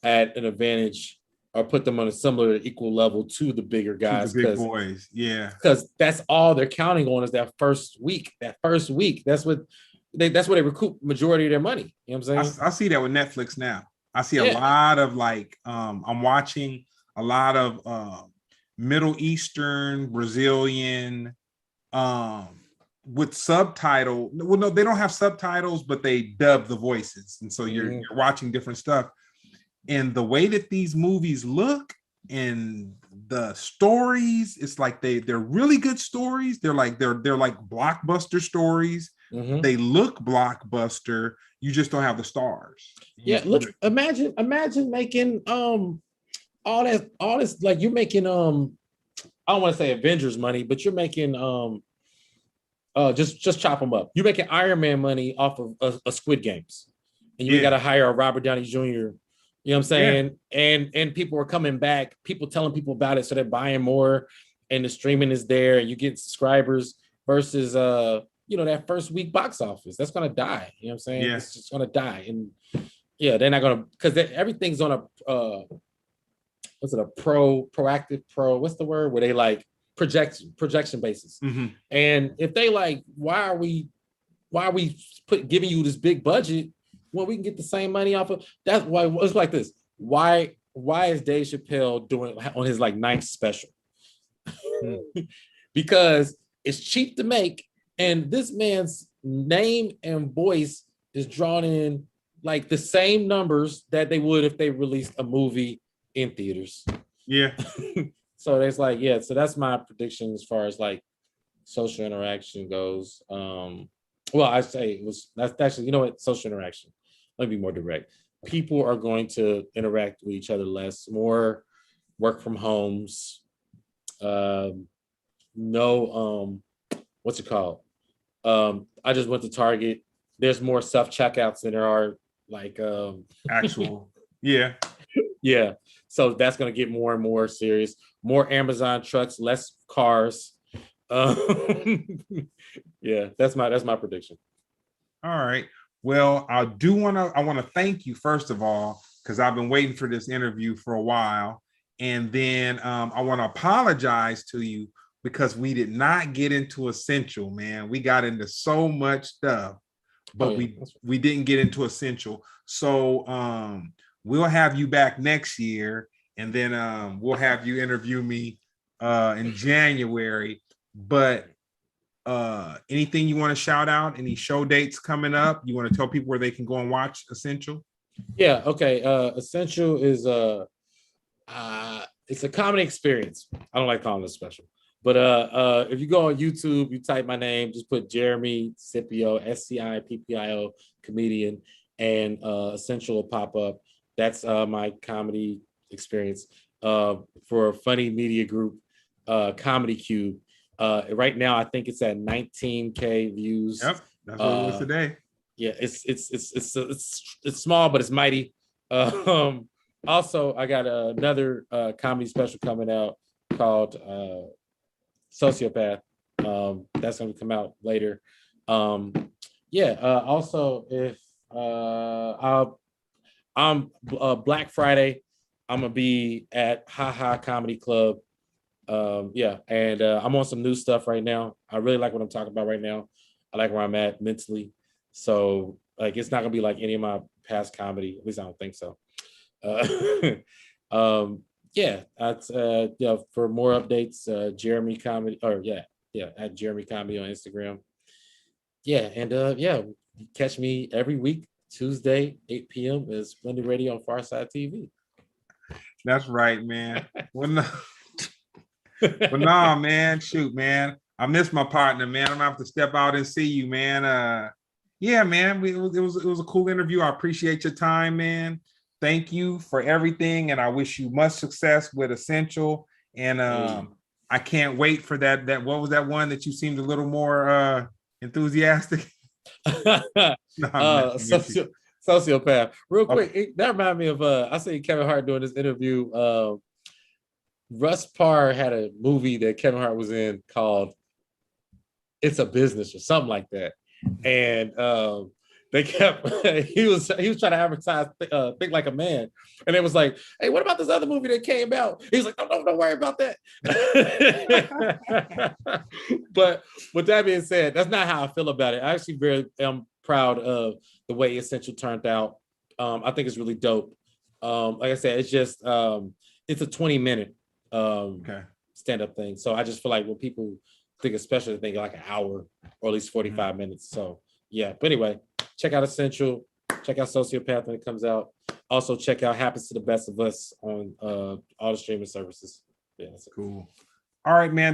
at an advantage, or put them on a similar equal level to the bigger guys. To the big boys, yeah. Because that's all they're counting on is that first week. That's what they recoup majority of their money. You know what I'm saying? I see that with Netflix now. I see a lot of like, I'm watching a lot of Middle Eastern, Brazilian, with subtitle. Well, no, they don't have subtitles, but they dub the voices, and so you're watching different stuff. And the way that these movies look and the stories, it's like they're really good stories. They're like blockbuster stories. They look blockbuster. You just don't have the stars. Yeah, look, imagine making all this, like, you're making I don't want to say Avengers money, but you're making just chop them up. You're making Iron Man money off of a Squid Games, and you got to hire a Robert Downey Jr. You know what I'm saying? Yeah. And people are coming back, people telling people about it, so they're buying more, and the streaming is there, and you get subscribers, versus that first week box office. That's gonna die. You know what I'm saying? Yeah. It's just gonna die. And they're not gonna, because everything's on a proactive what's the word? Where they like projection basis. And if they like, why are we giving you this big budget when we can get the same money off of? That's why it's like this. Why is Dave Chappelle doing on his like 9th special? Because it's cheap to make, and this man's name and voice is drawn in like the same numbers that they would if they released a movie in theaters. Yeah. So it's like, so that's my prediction as far as like social interaction goes. Well, I say that's actually, social interaction. Let me be more direct. People are going to interact with each other less, more work from homes. What's it called? I just went to Target. There's more self-checkouts than there are like actual. Yeah. Yeah. So that's going to get more and more serious. More Amazon trucks, less cars. Yeah, that's my prediction. All right. Well, I want to thank you first of all, because I've been waiting for this interview for a while. And then I want to apologize to you because we did not get into essential, man. We got into so much stuff, but we didn't get into essential. So we'll have you back next year, and then we'll have you interview me in January. But anything you want to shout out? Any show dates coming up? You want to tell people where they can go and watch Essential? Yeah, okay. Essential is it's a comedy experience. I don't like calling it special. But if you go on YouTube, you type my name, just put Jeremy Scippio, Scippio, comedian, and Essential will pop up. That's my comedy experience for a funny media group, Comedy Cube. Right now, I think it's at 19K views. Yep, that's what it was today. Yeah, it's small, but it's mighty. Also, I got another comedy special coming out called Sociopath. That's going to come out later. Also, if I'm Black Friday, I'm gonna be at Haha Comedy Club. And I'm on some new stuff right now. I really like what I'm talking about right now. I like where I'm at mentally. So like it's not gonna be like any of my past comedy. At least I don't think so. That's for more updates, Jeremy Comedy at Jeremy Comedy on Instagram. Catch me every week, Tuesday, 8 p.m. is Splendid Radio on Pharcyde TV. That's right, man. But nah, man, shoot, man. I miss my partner, man. I'm gonna have to step out and see you, man. Man, it was a cool interview. I appreciate your time, man. Thank you for everything, and I wish you much success with Essential. And I can't wait for that. What was that one that you seemed a little more enthusiastic? Sociopath. Real quick, that reminded me of I seen Kevin Hart doing this interview. Russ Parr had a movie that Kevin Hart was in called It's a Business or something like that. And they kept he was trying to advertise Think Like a Man. And it was like, hey, what about this other movie that came out? He's like, don't worry about that. But with that being said, that's not how I feel about it. I actually very am proud of the way Essential turned out. I think it's really dope. Like I said, it's just it's a 20-minute stand-up thing. So I just feel like when people think especially, they think like an hour or at least 45 minutes. So yeah, but anyway, check out Essential, check out Sociopath when it comes out. Also check out Happens to the Best of Us on all the streaming services. Yeah, that's cool. All right, man.